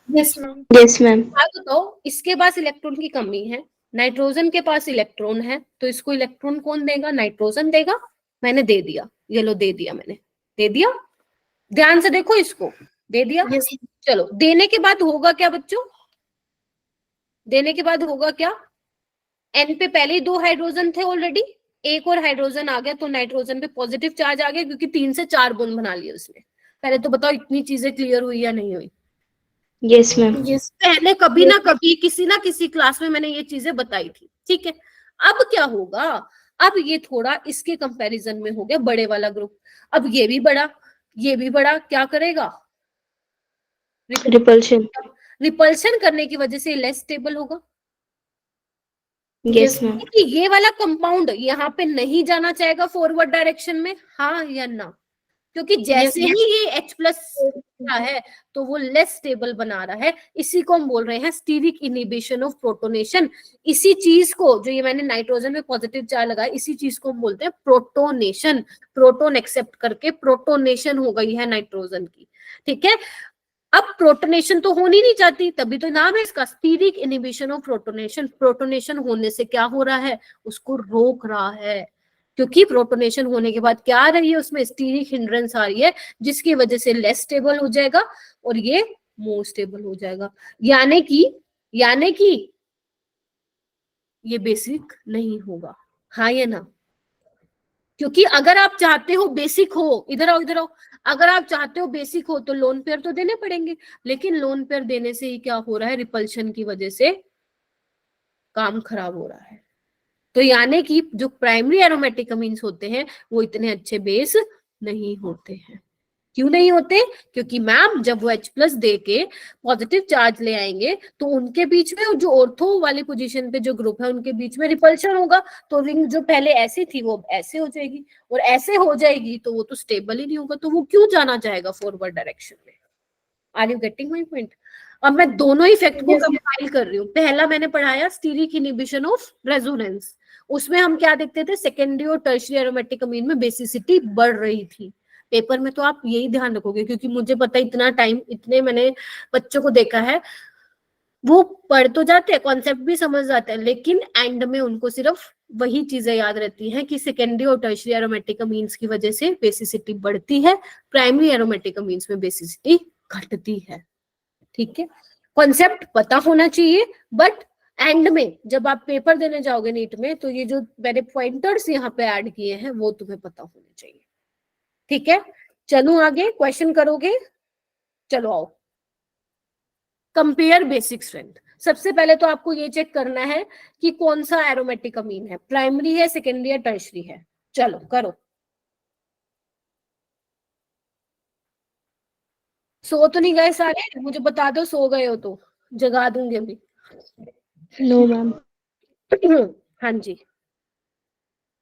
Yes ma'am. Yes ma'am. आप बताओ, इसके पास इलेक्ट्रॉन की कमी है, नाइट्रोजन के पास इलेक्ट्रॉन है, तो इसको इलेक्ट्रॉन कौन देगा, नाइट्रोजन देगा। मैंने दे दिया, ये लो दे दिया, मैंने दे दिया, ध्यान से देखो इसको, दे दिया। यस। चलो, देने के बाद होगा क्या बच्चों, देने के बाद होगा क्या, N पे पहले ही 2 हाइड्रोजन थे ऑलरेडी, एक और हाइड्रोजन आ गया, तो नाइट्रोजन पे पॉजिटिव चार्ज आ गया, क्योंकि 3 से 4 बॉन्ड बना लिए उसने। पहले तो बताओ इतनी चीजें क्लियर हुई या नहीं हुई? Yes ma'am. यस। पहले कभी ना कभी किसी ना किसी क्लास में मैंने ये चीजें बताई थी, ठीक है। अब क्या होगा, अब ये थोड़ा इसके कंपैरिजन में हो गया बड़े वाला ग्रुप, अब ये भी बड़ा, ये भी बड़ा, क्या करेगा, रिपल्शन। रिपल्शन करने की वजह से लेस स्टेबल होगा। Yes ma'am. कि ये वाला कंपाउंड यहाँ पे नहीं जाना चाहेगा फॉरवर्ड डायरेक्शन में, हाँ या ना, क्योंकि जैसे ही ये H+ है तो वो लेस स्टेबल बना रहा है। इसी को हम बोल रहे हैं स्टीरिक इनहिबिशन ऑफ प्रोटोनेशन। इसी चीज को, जो ये मैंने नाइट्रोजन में पॉजिटिव चार्ज लगाया, इसी चीज को हम बोलते हैं प्रोटोनेशन। प्रोटोन एक्सेप्ट करके प्रोटोनेशन हो गई है नाइट्रोजन की, ठीक है। अब प्रोटोनेशन तो होनी नहीं चाहती, तभी तो नाम है इसका steric inhibition of protonation. Protonation होने से क्या हो रहा है, उसको रोक रहा है, क्योंकि प्रोटोनेशन होने के बाद क्या आ रही है, उसमें स्टीरिक हिंड्रेंस आ रही है, जिसकी वजह से लेस स्टेबल हो जाएगा और ये मोर स्टेबल हो जाएगा। यानी कि ये बेसिक नहीं होगा, हाँ या ना? क्योंकि अगर आप चाहते हो बेसिक हो, इधर आओ इधर आओ, अगर आप चाहते हो बेसिक हो तो लोन पेयर तो देने पड़ेंगे, लेकिन लोन पेयर देने से ही क्या हो रहा है, रिपल्शन की वजह से काम खराब हो रहा है। तो यानी कि जो प्राइमरी एरोमेटिक अमीन्स होते हैं वो इतने अच्छे बेस नहीं होते हैं। क्यों नहीं होते? क्योंकि मैम जब वो H+ दे के पॉजिटिव चार्ज ले आएंगे तो उनके बीच में जो ऑर्थो वाली पोजीशन पे जो ग्रुप है उनके बीच में रिपल्शन होगा, तो रिंग जो पहले ऐसी थी वो ऐसे हो जाएगी, और ऐसे हो जाएगी तो वो तो स्टेबल ही नहीं होगा, तो वो क्यों जाना चाहेगा फॉरवर्ड डायरेक्शन में। Are you getting my point? अब मैं दोनों इफेक्ट को कंपाइल कर रही हूँ। पहला मैंने पढ़ाया स्टीरिक इनहिबिशन ऑफ रेजोनेंस, उसमें हम क्या देखते थे, सेकेंडरी और टर्शियरी एरोमेटिक अमीन में बेसिसिटी बढ़ रही थी। पेपर में तो आप यही ध्यान रखोगे, क्योंकि मुझे पता है इतना टाइम, इतने मैंने बच्चों को देखा है, वो पढ़ तो जाते हैं, कॉन्सेप्ट भी समझ जाते हैं, लेकिन एंड में उनको सिर्फ वही चीजें याद रहती हैं कि सेकेंडरी और टर्शियरी एरोमेटिक अमीन्स की वजह से बेसिसिटी बढ़ती है, प्राइमरी एरोमेटिक अमीन्स में बेसिसिटी घटती है, ठीक है। कॉन्सेप्ट पता होना चाहिए, बट एंड में जब आप पेपर देने जाओगे नीट में, तो ये जो मैंने पॉइंटर्स यहाँ पे ऐड किए हैं वो तुम्हें पता होने चाहिए, ठीक है। चलो आगे क्वेश्चन करोगे, चलो आओ। Compare basic strength. सबसे पहले तो आपको ये चेक करना है कि कौन सा एरोमेटिक अमीन है, प्राइमरी है, सेकेंडरी है, टर्शियरी है। चलो करो। सो तो नहीं गए सारे? मुझे बता दो सो गए हो तो जगा दूंगी अभी। No ma'am. हाँ जी,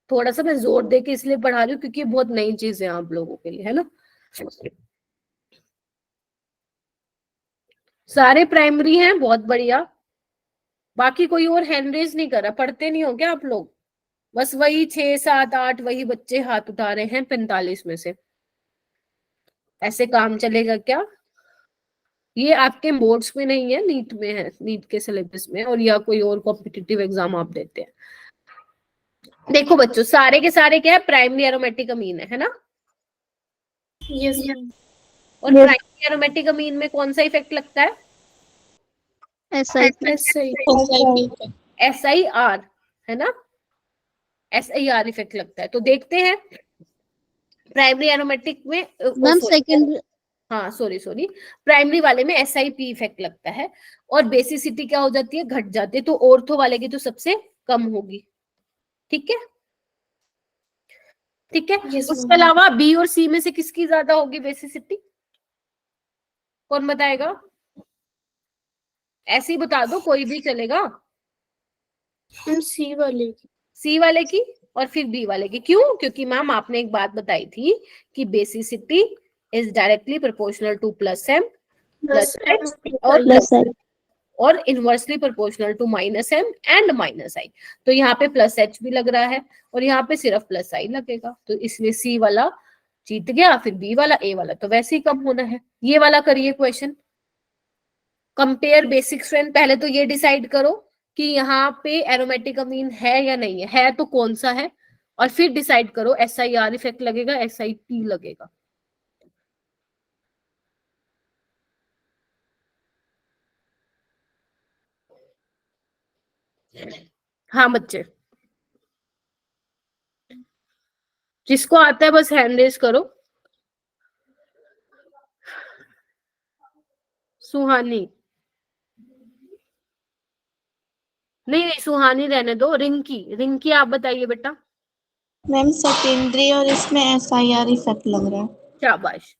थोड़ा सा मैं जोर दे के इसलिए पढ़ा रही हूँ क्योंकि ये बहुत नई चीज है आप लोगों के लिए, है ना। सारे प्राइमरी हैं, बहुत बढ़िया। बाकी कोई और हैंड रेज नहीं कर रहा, पढ़ते नहीं हो क्या आप लोग? बस वही 6, 7, 8 वही बच्चे हाथ उठा रहे हैं 45 में से। ऐसे काम चलेगा क्या? ये आपके बोर्ड्स में नहीं है, नीट में है, नीट के सिलेबस में, और या कोई और कॉम्पिटिटिव एग्जाम आप देते हैं। देखो बच्चों, सारे के सारे क्या है, प्राइमरी एरोमेटिक अमीन है ना। यस। और प्राइमरी एरोमेटिक अमीन में कौन सा इफेक्ट लगता है? SIR, है ना, SIR इफेक्ट लगता है। तो देखते हैं प्राइमरी एरोमेटिक में मैम सेकेंडरी हाँ सॉरी प्राइमरी वाले में SiP इफेक्ट लगता है और बेसिसिटी क्या हो जाती है, घट जाती है, तो ऑर्थो वाले की तो सबसे कम होगी। ठीक है ठीक है। Yes, उसके ma'am. अलावा बी और सी में से किसकी ज्यादा होगी बेसिसिटी, कौन बताएगा? ऐसे ही बता दो, कोई भी चलेगा। मैम सी वाले की। सी वाले की और फिर बी वाले की। क्यों? क्योंकि मैम आपने एक बात बताई थी कि basicity is directly proportional to plus M plus H और प्लस आई। और inversely proportional to minus M and minus I. तो यहाँ पे प्लस एच भी लग रहा है और यहाँ पे सिर्फ प्लस आई लगेगा, तो इसलिए सी वाला जीत गया, फिर बी वाला, ए वाला तो वैसे ही कम होना है। ये वाला करिए क्वेश्चन, कंपेयर बेसिक स्ट्रेंथ। पहले तो ये डिसाइड करो कि यहाँ पे एरोमेटिक अमीन है या नहीं है तो कौन सा है, और फिर डिसाइड करो SiR इफेक्ट लगेगा SiP लगेगा। हाँ बच्चे, जिसको आता है बस हैंड रेज करो। सुहानी नहीं सुहानी रहने दो, रिंकी आप बताइए बेटा। मैम सेकेंडरी और इसमें SiR इफेक्ट लग रहा है। शाबाश,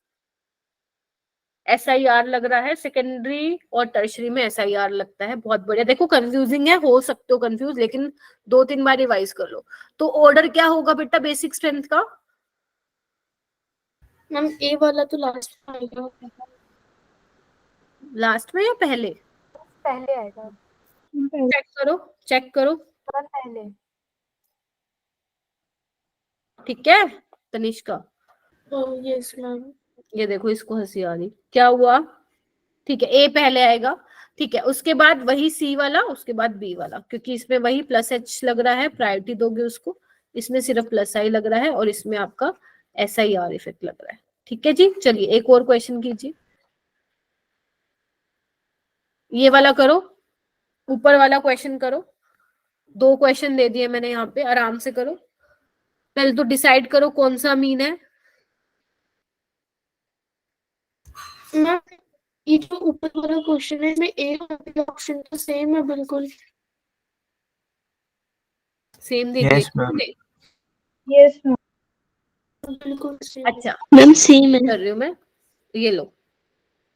SiR लग रहा है, सेकेंडरी और टर्शरी में SiR लगता है। बहुत बढ़िया। देखो कंफ्यूजिंग है, हो सकते हो कंफ्यूज, लेकिन 2-3 बार रिवाइज कर लो। तो ऑर्डर क्या होगा बेटा बेसिक स्ट्रेंथ का? मैम ए वाला तो लास्ट में आएगा। लास्ट में या पहले? पहले आएगा। चेक करो पहले। ठीक है तनिष्का। Yes ma'am. ये देखो इसको हंसी आ रही, क्या हुआ? ठीक है, ए पहले आएगा। ठीक है, उसके बाद वही सी वाला, उसके बाद बी वाला, क्योंकि इसमें वही प्लस एच लग रहा है, प्रायोरिटी दोगे उसको। इसमें सिर्फ प्लस आई लग रहा है और इसमें आपका SiR इफेक्ट लग रहा है। ठीक है जी, चलिए एक और क्वेश्चन कीजिए। ये वाला करो, ऊपर वाला क्वेश्चन करो। 2 क्वेश्चन दे दिए मैंने यहाँ पे, आराम से करो। पहले तो डिसाइड करो कौन सा अमीन है। मैम ये जो ऊपर वाला क्वेश्चन है इसमें ए और बी ऑप्शन तो सेम है बिल्कुल। सेम दे दिए? Yes, ma'am. यस बिल्कुल सेम। अच्छा मैम सेम है। कर रही हूँ मैं, ये लो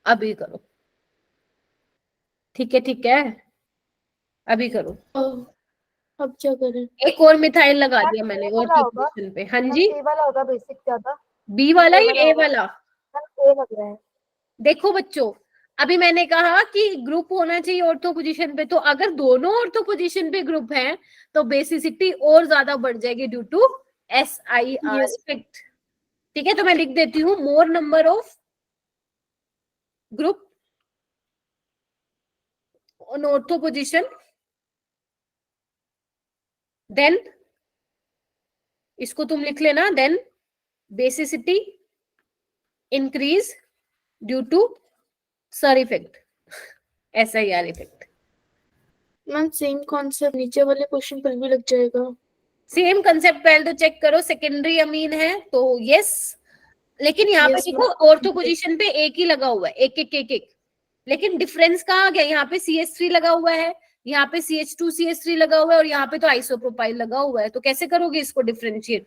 अभी करो। ठीक है अभी करो। अब क्या करें? एक और मिथाइल लगा दिया मैंने और की होगा। पोजीशन पे। हाँ जी, ए वाला होगा बेसिक ज्यादा। बी वाला या ए वाला? ए लग रहा है। देखो बच्चों, अभी मैंने कहा कि ग्रुप होना चाहिए ऑर्थो पोजीशन पे, तो अगर दोनों ऑर्थो पोजीशन पे ग्रुप हैं तो बेसिसिटी और ज्यादा बढ़ जाएगी ड्यू टू SiR इफेक्ट। ठीक है, तो मैं लिख देती हूँ more number of group on ortho position then, इसको तुम लिख लेना, then basicity increase due to SiR effect, SiR effect. Ma'am same concept नीचे वाले क्वेश्चन पर भी लग जाएगा। सेम कंसेप्ट पहले तो चेक करो, सेकेंडरी अमीन है तो यस, लेकिन यहाँ पे Yes, देखो ऑर्थो पोजीशन पे एक ही लगा हुआ है, एक, लेकिन डिफरेंस कहाँ आ गया? यहाँ पे CH3 लगा हुआ है, यहाँ पे CH2 CH3 लगा हुआ है और यहाँ पे तो आइसोप्रोपाइल लगा हुआ है। तो कैसे करोगे इसको डिफरेंशिएट?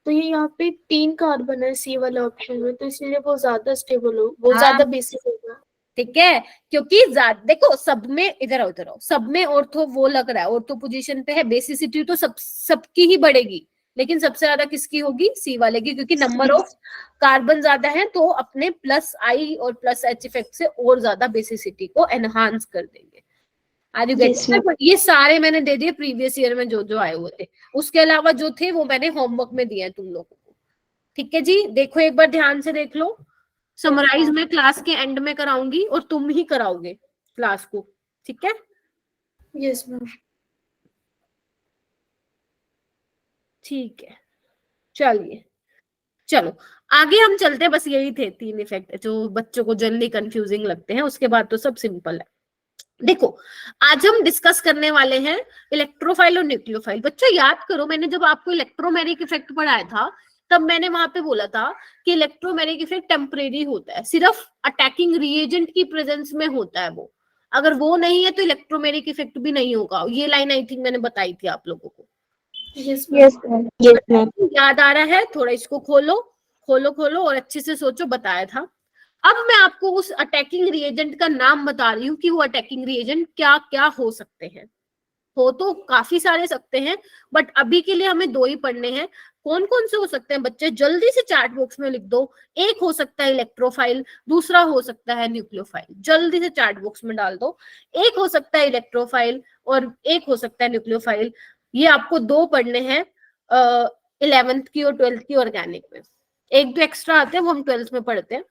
तो ये यहाँ पे 3 कार्बन है सी वाला ऑप्शन में, तो इसलिए वो ज्यादा स्टेबल हो, वो ज्यादा बेसिक होगा। ठीक है, क्योंकि देखो सब में, इधर आओ, सब में ऑर्थो वो लग रहा है, ऑर्थो पोजीशन पे है, बेसिसिटी तो सबकी ही बढ़ेगी, लेकिन सबसे ज्यादा किसकी होगी? सी वाले की, क्योंकि नंबर ऑफ कार्बन ज्यादा है तो अपने प्लस आई और प्लस एच इफेक्ट से और ज्यादा बेसिसिटी को एनहांस कर देंगे। Are you get? ये सारे मैंने दे दिए प्रीवियस ईयर में जो आए हुए थे, उसके अलावा जो थे वो मैंने होमवर्क में दिए हैं तुम लोगों को। ठीक है जी, देखो एक बार ध्यान से देख लो। समराइज मैं क्लास के एंड में कराऊंगी और तुम ही कराओगे क्लास को, ठीक है? Yes ma'am. ठीक है, चलिए चलो आगे हम चलते हैं। बस यही थे 3 इफेक्ट जो बच्चों को जनरली कंफ्यूजिंग लगते हैं, उसके बाद तो सब सिंपल है। देखो आज हम डिस्कस करने वाले हैं इलेक्ट्रोफाइल और न्यूक्लियोफाइल। बच्चों याद करो, मैंने जब आपको इलेक्ट्रोमेरिक इफेक्ट पढ़ाया था तब मैंने वहां पे बोला था कि इलेक्ट्रोमैग्नेटिक इफेक्ट टेम्परेरी होता है, सिर्फ अटैकिंग रिएजेंट की प्रेजेंस में होता है वो, अगर वो नहीं है तो इलेक्ट्रोमैग्नेटिक इफेक्ट भी नहीं होगा। ये लाइन आई थिंक मैंने बताई थी आप लोगों को। Yes ma'am. याद आ रहा है? थोड़ा इसको खोलो खोलो खोलो और अच्छे से सोचो, बताया था। अब मैं आपको उस अटैकिंग रिएजेंट का नाम बता रही हूँ कि वो अटैकिंग रिएजेंट क्या क्या हो सकते हैं। हो तो काफी सारे सकते हैं, बट अभी के लिए हमें 2 ही पढ़ने हैं। कौन कौन से हो सकते हैं बच्चे? जल्दी से चैट बॉक्स में लिख दो। एक हो सकता है इलेक्ट्रोफाइल, दूसरा हो सकता है न्यूक्लियोफाइल। जल्दी से चैट बॉक्स में डाल दो। एक हो सकता है इलेक्ट्रोफाइल और एक हो सकता है न्यूक्लियोफाइल। ये आपको 2 पढ़ने हैं 11th की और 12th की ऑर्गेनिक में। एक दो एक्स्ट्रा आते हैं वो हम 12th में पढ़ते हैं।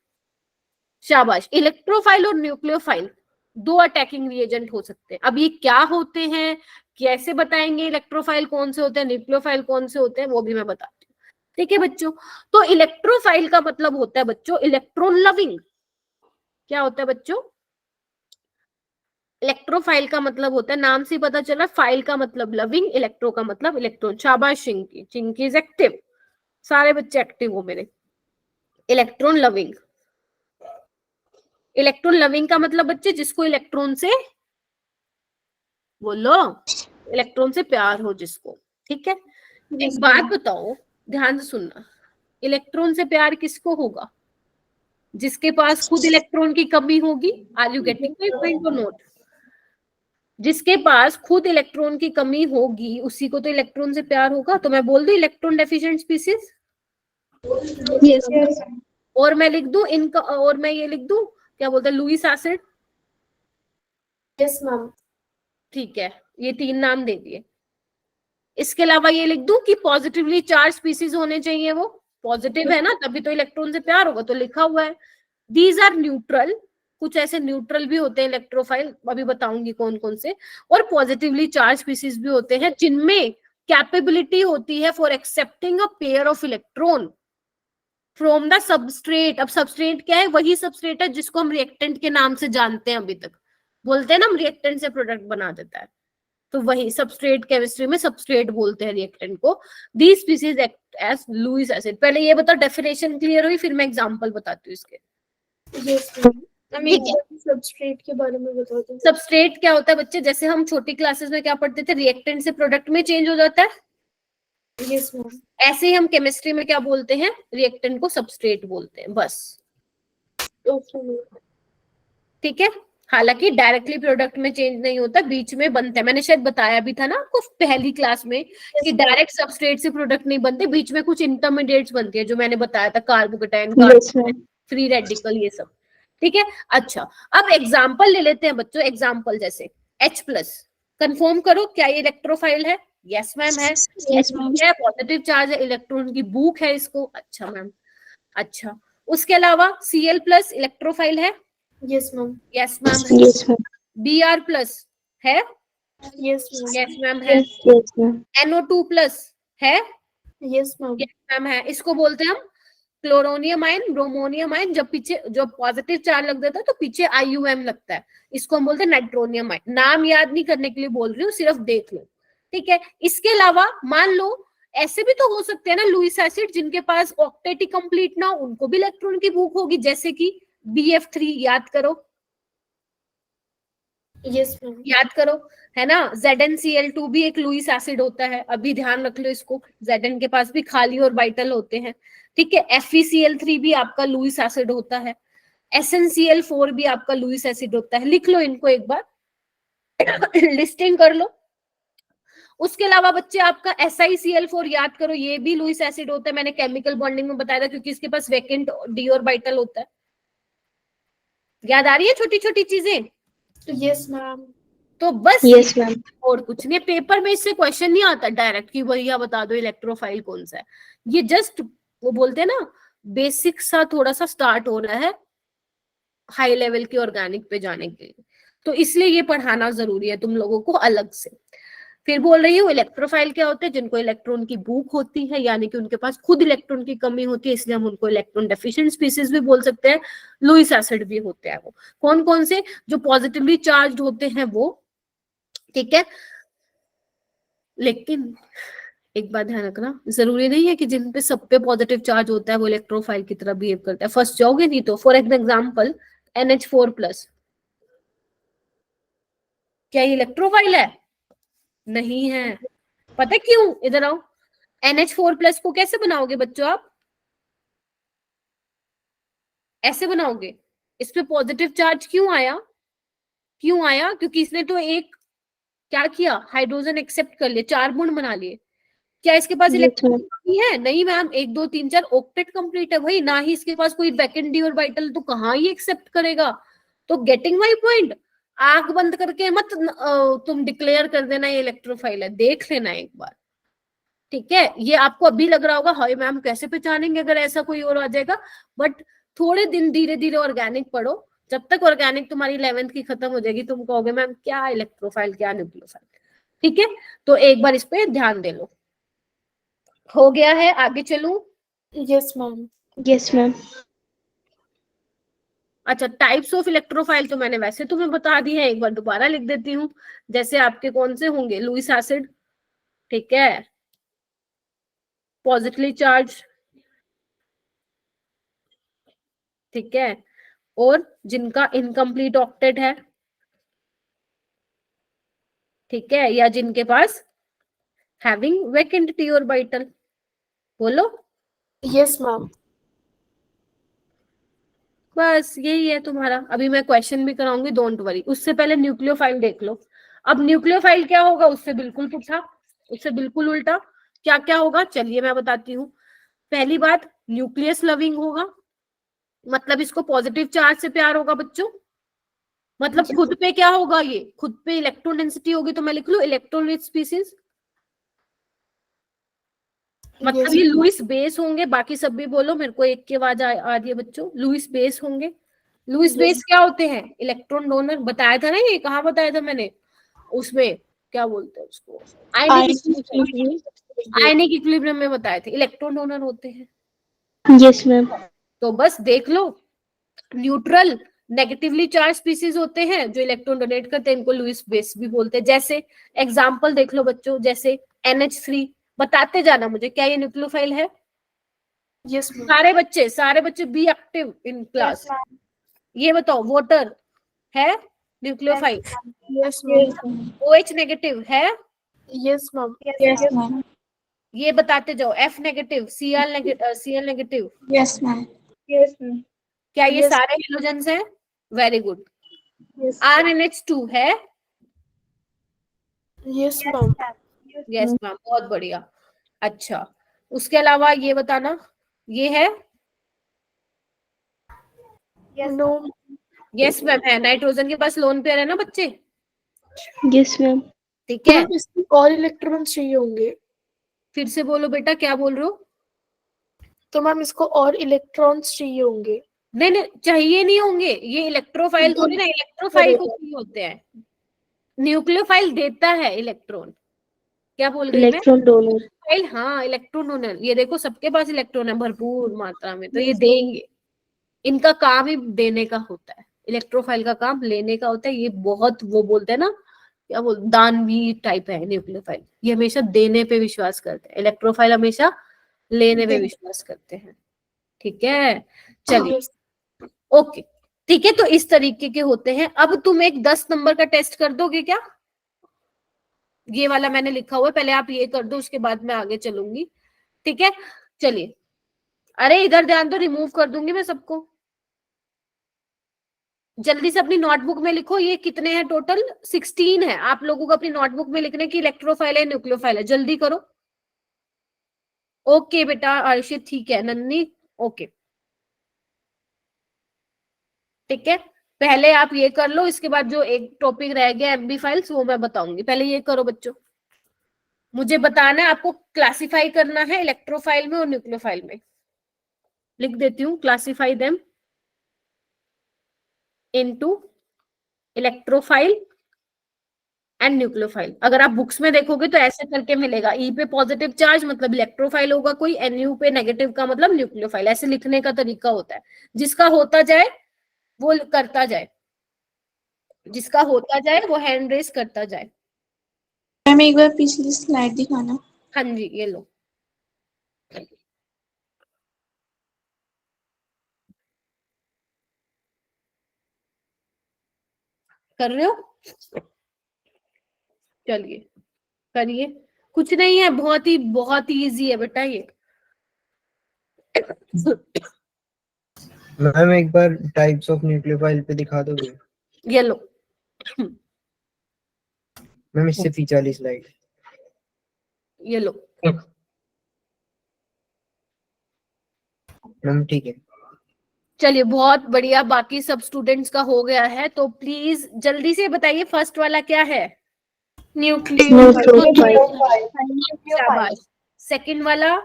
शाबाश। इलेक्ट्रोफाइल और न्यूक्लियोफाइल 2 अटैकिंग रिएजेंट हो सकते हैं। अब ये क्या होते हैं, कैसे बताएंगे, इलेक्ट्रोफाइल कौन से होते हैं, न्यूक्लियोफाइल कौन से होते हैं, वो भी मैं बताती हूँ। ठीक है बच्चों? तो इलेक्ट्रोफाइल का मतलब होता है बच्चों इलेक्ट्रॉन लविंग। क्या होता है बच्चों? इलेक्ट्रोफाइल का मतलब होता है, नाम से पता चला, फाइल का मतलब लविंग, इलेक्ट्रो का मतलब इलेक्ट्रॉन। शाबाश चिंकी, चिंकी इज एक्टिव। सारे बच्चे एक्टिव हो मेरे। Electron loving. इलेक्ट्रॉन लविंग का मतलब बच्चे जिसको इलेक्ट्रॉन से, बोलो, इलेक्ट्रॉन से प्यार हो जिसको। ठीक है? एक बात बताओ, ध्यान से सुनना, इलेक्ट्रॉन से प्यार किसको होगा? जिसके पास खुद इलेक्ट्रॉन की कमी होगी। Are you getting my point और नोट? जिसके पास खुद इलेक्ट्रॉन की कमी होगी उसी को तो इलेक्ट्रॉन से प्यार होगा। तो मैं बोल दूं इलेक्ट्रॉन डेफिशिएंट स्पीसीज। यस और मैं लिख दूं इनका, और मैं ये लिख दूं, क्या बोलते हैं, लुईस एसिड। Yes ma'am. ठीक है, ये 3 नाम दे दिए। इसके अलावा ये लिख दूं कि पॉजिटिवली चार्ज स्पीसीज होने चाहिए, वो पॉजिटिव है ना, तभी तो इलेक्ट्रॉन से प्यार होगा। तो लिखा हुआ है दीज आर न्यूट्रल। कुछ ऐसे न्यूट्रल भी होते हैं इलेक्ट्रोफाइल, अभी बताऊंगी कौन कौन से। और पॉजिटिवली चार्ज स्पीसीज भी होते हैं जिनमें कैपेबिलिटी होती है for accepting a pair of electron from the substrate. अब सबस्ट्रेट क्या है? वही सबस्ट्रेट है जिसको हम रिएक्टेंट के नाम से जानते हैं अभी तक। बोलते हैं ना हम रिएक्टेंट से प्रोडक्ट बना देता है, तो वही सबस्ट्रेट, केमिस्ट्री में सबस्ट्रेट बोलते हैं रिएक्टेंट को। These species act as Lewis acid. पहले ये बताओ, डेफिनेशन क्लियर हुई? फिर मैं एग्जांपल बताती हूँ इसके। Yes ma'am. ठीक है, सबस्ट्रेट के बारे में बता दो। सबस्ट्रेट क्या होता है बच्चे? जैसे हम छोटी क्लासेस में क्या पढ़ते थे, रिएक्टेंट से प्रोडक्ट में चेंज हो जाता है। Yes ma'am. ऐसे ही हम केमिस्ट्री में क्या बोलते हैं, रिएक्टेंट को सबस्ट्रेट बोलते हैं, बस। Okay ma'am. ठीक है? हालांकि डायरेक्टली प्रोडक्ट में चेंज नहीं होता, बीच में बनते हैं। मैंने शायद बताया भी था ना आपको पहली क्लास में कि डायरेक्ट सबस्ट्रेट से प्रोडक्ट नहीं बनते, बीच में कुछ इंटरमीडिएट्स बनती है, जो मैंने बताया था, कार्बोकेटाइन, फ्री रेडिकल, ये सब। ठीक है? अच्छा, अब एग्जाम्पल ले लेते हैं बच्चों। एग्जाम्पल जैसे H+, कंफर्म करो क्या ये इलेक्ट्रोफाइल है? यस मैम है। Yes ma'am. है, पॉजिटिव चार्ज है, इलेक्ट्रॉन की भूख है इसको। अच्छा मैम। अच्छा, उसके अलावा Cl+ इलेक्ट्रोफाइल है? Yes ma'am. Yes ma'am. Yes ma'am. Br+ है? Yes ma'am. यस मैम है। Yes ma'am. NO2+ है? Yes ma'am. यस मैम है। इसको बोलते हैं हम क्लोरोनियम आयन, ब्रोमोनियम आयन। जब पीछे जो पॉजिटिव चार्ज लग जाता है तो पीछे IUM लगता है, इसको हम बोलते हैं नाइट्रोनियम आयन। नाम याद नहीं करने के लिए बोल रही हूँ, सिर्फ देख लो। ठीक है? इसके अलावा मान लो ऐसे भी तो हो सकते हैं ना लुईस एसिड जिनके पास ऑक्टेट ही कंप्लीट ना हो, उनको भी इलेक्ट्रॉन की भूख होगी, जैसे कि BF3। याद करो, यस मैम। याद करो, है ना। ZnCl2 भी एक लुईस एसिड होता है, अभी ध्यान रख लो इसको। Zn के पास भी खाली और वाइटल होते हैं। ठीक है? FeCl3 भी आपका लुईस एसिड होता है। SnCl4 भी आपका लुईस एसिड होता है। लिख लो इनको एक बार, लिस्टिंग कर लो। उसके अलावा बच्चे आपका SiCl4 याद करो, ये भी लुईस एसिड होता है। मैंने केमिकल बॉन्डिंग में बताया था, क्योंकि इसके पास वैकेंट डी ऑर्बिटल होता है। याद आ रही है छोटी छोटी चीजें? Yes ma'am. तो बस यस मैम। और कुछ नहीं। पेपर में इससे क्वेश्चन नहीं आता डायरेक्ट कि भैया बता दो इलेक्ट्रोफाइल कौन सा है। ये जस्ट वो बोलते हैं ना, बेसिक सा थोड़ा सा स्टार्ट हो रहा है हाई लेवल के ऑर्गेनिक पे जाने के लिए, तो इसलिए ये पढ़ाना जरूरी है तुम लोगों को अलग से। फिर बोल रही हूँ इलेक्ट्रोफाइल क्या होते हैं? जिनको इलेक्ट्रॉन की भूख होती है, यानी कि उनके पास खुद इलेक्ट्रॉन की कमी होती है, इसलिए हम उनको इलेक्ट्रॉन डेफिशिएंट स्पीसीज भी बोल सकते हैं। लुईस एसिड भी होते हैं वो। कौन कौन से? जो पॉजिटिवली चार्ज होते हैं वो। ठीक है? लेकिन एक बात ध्यान रखना, जरूरी नहीं है कि जिन पे सब पे पॉजिटिव चार्ज होता है वो इलेक्ट्रोफाइल की तरह बिहेव करता है, फर्स्ट जाओगे नहीं तो। फॉर एग्जाम्पल NH4+, क्या ये इलेक्ट्रोफाइल है? नहीं है। पता है क्यों? इधर आओ। NH4+ को कैसे बनाओगे बच्चों आप? ऐसे बनाओगे। इस पे पॉजिटिव चार्ज क्यों आया? क्यों आया? क्योंकि इसने तो एक क्या किया, हाइड्रोजन एक्सेप्ट कर लिए, 4 बॉन्ड बना लिए। क्या इसके पास इलेक्ट्रॉन है? नहीं मैम, 1 2 3 4 ऑक्टेट कंप्लीट है भाई, ना ही इसके पास कोई वैकेंट ऑर्बिटल, तो कहाँ ही एक्सेप्ट करेगा। तो गेटिंग माय पॉइंट, आंख बंद करके मत तुम डिक्लेयर कर देना ये इलेक्ट्रोफाइल है, देख लेना एक बार, ठीक है। ये आपको अभी लग रहा होगा हाय मैम कैसे पहचानेंगे अगर ऐसा कोई और आ जाएगा, बट थोड़े दिन धीरे धीरे ऑर्गेनिक पढ़ो, जब तक ऑर्गेनिक तुम्हारी 11th की खत्म हो जाएगी तुम कहोगे मैम क्या इलेक्ट्रोफाइल क्या न्यूक्लियोफाइल, ठीक है। तो एक बार इस पे ध्यान दे लो। हो गया है, आगे चलूं? Yes ma'am. Yes ma'am. अच्छा, टाइप्स ऑफ इलेक्ट्रोफाइल तो मैंने वैसे तुम्हें बता दी है, एक बार दोबारा लिख देती हूँ। जैसे आपके कौन से होंगे, लुईस एसिड, ठीक है, पॉजिटिवली चार्ज, ठीक है, और जिनका इनकम्प्लीट ऑक्टेट है, ठीक है, या जिनके पास हैविंग वैकेंट p ऑर्बिटल। बोलो। Yes ma'am. बस यही है तुम्हारा। अभी मैं क्वेश्चन भी कराऊंगी, डोंट वरी। उससे पहले न्यूक्लियोफाइल देख लो। अब न्यूक्लियोफाइल क्या होगा, उससे बिल्कुल पूछा, उससे बिल्कुल उल्टा। क्या क्या होगा चलिए मैं बताती हूँ। पहली बात, न्यूक्लियस लविंग होगा, मतलब इसको पॉजिटिव चार्ज से प्यार होगा बच्चों। मतलब खुद पे क्या होगा, ये खुद पे इलेक्ट्रॉन डेंसिटी होगी, तो मैं लिख लूं इलेक्ट्रॉन रिच स्पीसीज। मतलब ये लुईस बेस होंगे, बाकी सब भी बोलो, मेरे को एक की आवाज आ रही है बच्चों। लुईस बेस होंगे। लुईस बेस क्या होते हैं? Electron donor. बताया था ना, ये कहाँ बताया था मैंने, उसमें क्या बोलते हैं उसको, आयनिक इक्विलिब्रियम में बताए थे, इलेक्ट्रॉन डोनर होते हैं। Yes ma'am. तो बस देख लो, न्यूट्रल नेगेटिवली चार्ज स्पीसीज होते हैं जो इलेक्ट्रॉन डोनेट करते हैं, इनको लुईस बेस भी बोलते हैं। जैसे एग्जांपल देख लो बच्चों, जैसे NH3, बताते जाना मुझे क्या ये न्यूक्लियोफाइल है। यस सारे बच्चे बी एक्टिव इन क्लास। ये बताओ, वाटर है nucleophile? Yes ma'am. OH negative है? Yes ma'am. Yes ma'am. ये बताते जाओ, F negative, Cl negative, yes ma'am. Yes ma'am. क्या ये Yes. सारे हेलोजेंस हैं? Very good. RNH2 है? Yes ma'am. यस मैम, बहुत बढ़िया। अच्छा, उसके अलावा ये बताना, ये है? नो। यस मैम है। नाइट्रोजन के पास लोन पेयर है ना बच्चे, यस मैम। ठीक है। मैम इसमें और इलेक्ट्रॉन्स चाहिए होंगे, फिर से बोलो बेटा, क्या बोल रहे हो? तो मैम इसको और इलेक्ट्रॉन्स चाहिए होंगे। नहीं नहीं, चाहिए नहीं होंगे, ये इलेक्ट्रोफाइल थोड़ी ना, इलेक्ट्रोफाइल को चाहिए होते हैं। न्यूक्लियोफाइल देता है इलेक्ट्रॉन। क्या बोल रही मैं? Electron donor. फाइल, हाँ, इलेक्ट्रॉन डोनर। ये देखो सबके पास इलेक्ट्रॉन है भरपूर मात्रा में, तो ये देंगे। इनका काम ही देने का होता है, इलेक्ट्रोफाइल का काम लेने का होता है। ये बहुत वो बोलते हैं ना, क्या बोल, दानवी टाइप है न्यूक्लियोफाइल। ये हमेशा देने पे विश्वास करते हैं, इलेक्ट्रोफाइल हमेशा लेने पे विश्वास करते हैं, ठीक है। चलिए, ओके, ठीक है। तो इस तरीके के होते हैं। अब तुम एक 10 नंबर का टेस्ट कर दोगे क्या? ये वाला मैंने लिखा हुआ है, पहले आप ये कर दो, उसके बाद मैं आगे चलूंगी, ठीक है। चलिए, अरे इधर ध्यान दो, रिमूव कर दूंगी मैं सबको। जल्दी से अपनी नोटबुक में लिखो, ये कितने हैं टोटल? 16 है। आप लोगों को अपनी नोटबुक में लिखने की इलेक्ट्रोफाइल है न्यूक्लियोफाइल है, जल्दी करो। ओके बेटा अर्शित, ठीक है। नन्नी, ओके, ठीक है। पहले आप ये कर लो, इसके बाद जो एक टॉपिक रह गया MB फाइल्स, वो मैं बताऊंगी। पहले ये करो बच्चों, मुझे बताना है आपको क्लासिफाई करना है इलेक्ट्रोफाइल में और न्यूक्लियोफाइल में। लिख देती हूँ, classify them into electrophile and nucleophile. अगर आप बुक्स में देखोगे तो ऐसे करके मिलेगा, ई पे पॉजिटिव चार्ज मतलब इलेक्ट्रोफाइल होगा कोई, NU पे नेगेटिव का मतलब न्यूक्लियोफाइल। ऐसे लिखने का तरीका होता है, जिसका होता जाए वो करता जाए, जिसका होता जाए वो हैंड रेस करता जाए। मैम एक बार पिछली स्लाइड दिखाना। हाँ जी, ये लो। कर रहे हो? चलिए करिए, कुछ नहीं है, बहुत ही इजी है बेटा ये। मैम एक बार टाइप्स ऑफ न्यूक्लियोफाइल पे दिखा दोगे? ये लो। मैम इससे पीछे वाली स्लाइड। ये लो। मैम ठीक है। चलिए बहुत बढ़िया, बाकी सब स्टूडेंट्स का हो गया है, तो प्लीज जल्दी से बताइए फर्स्ट वाला क्या है? शाबाश। सेकंड वाला?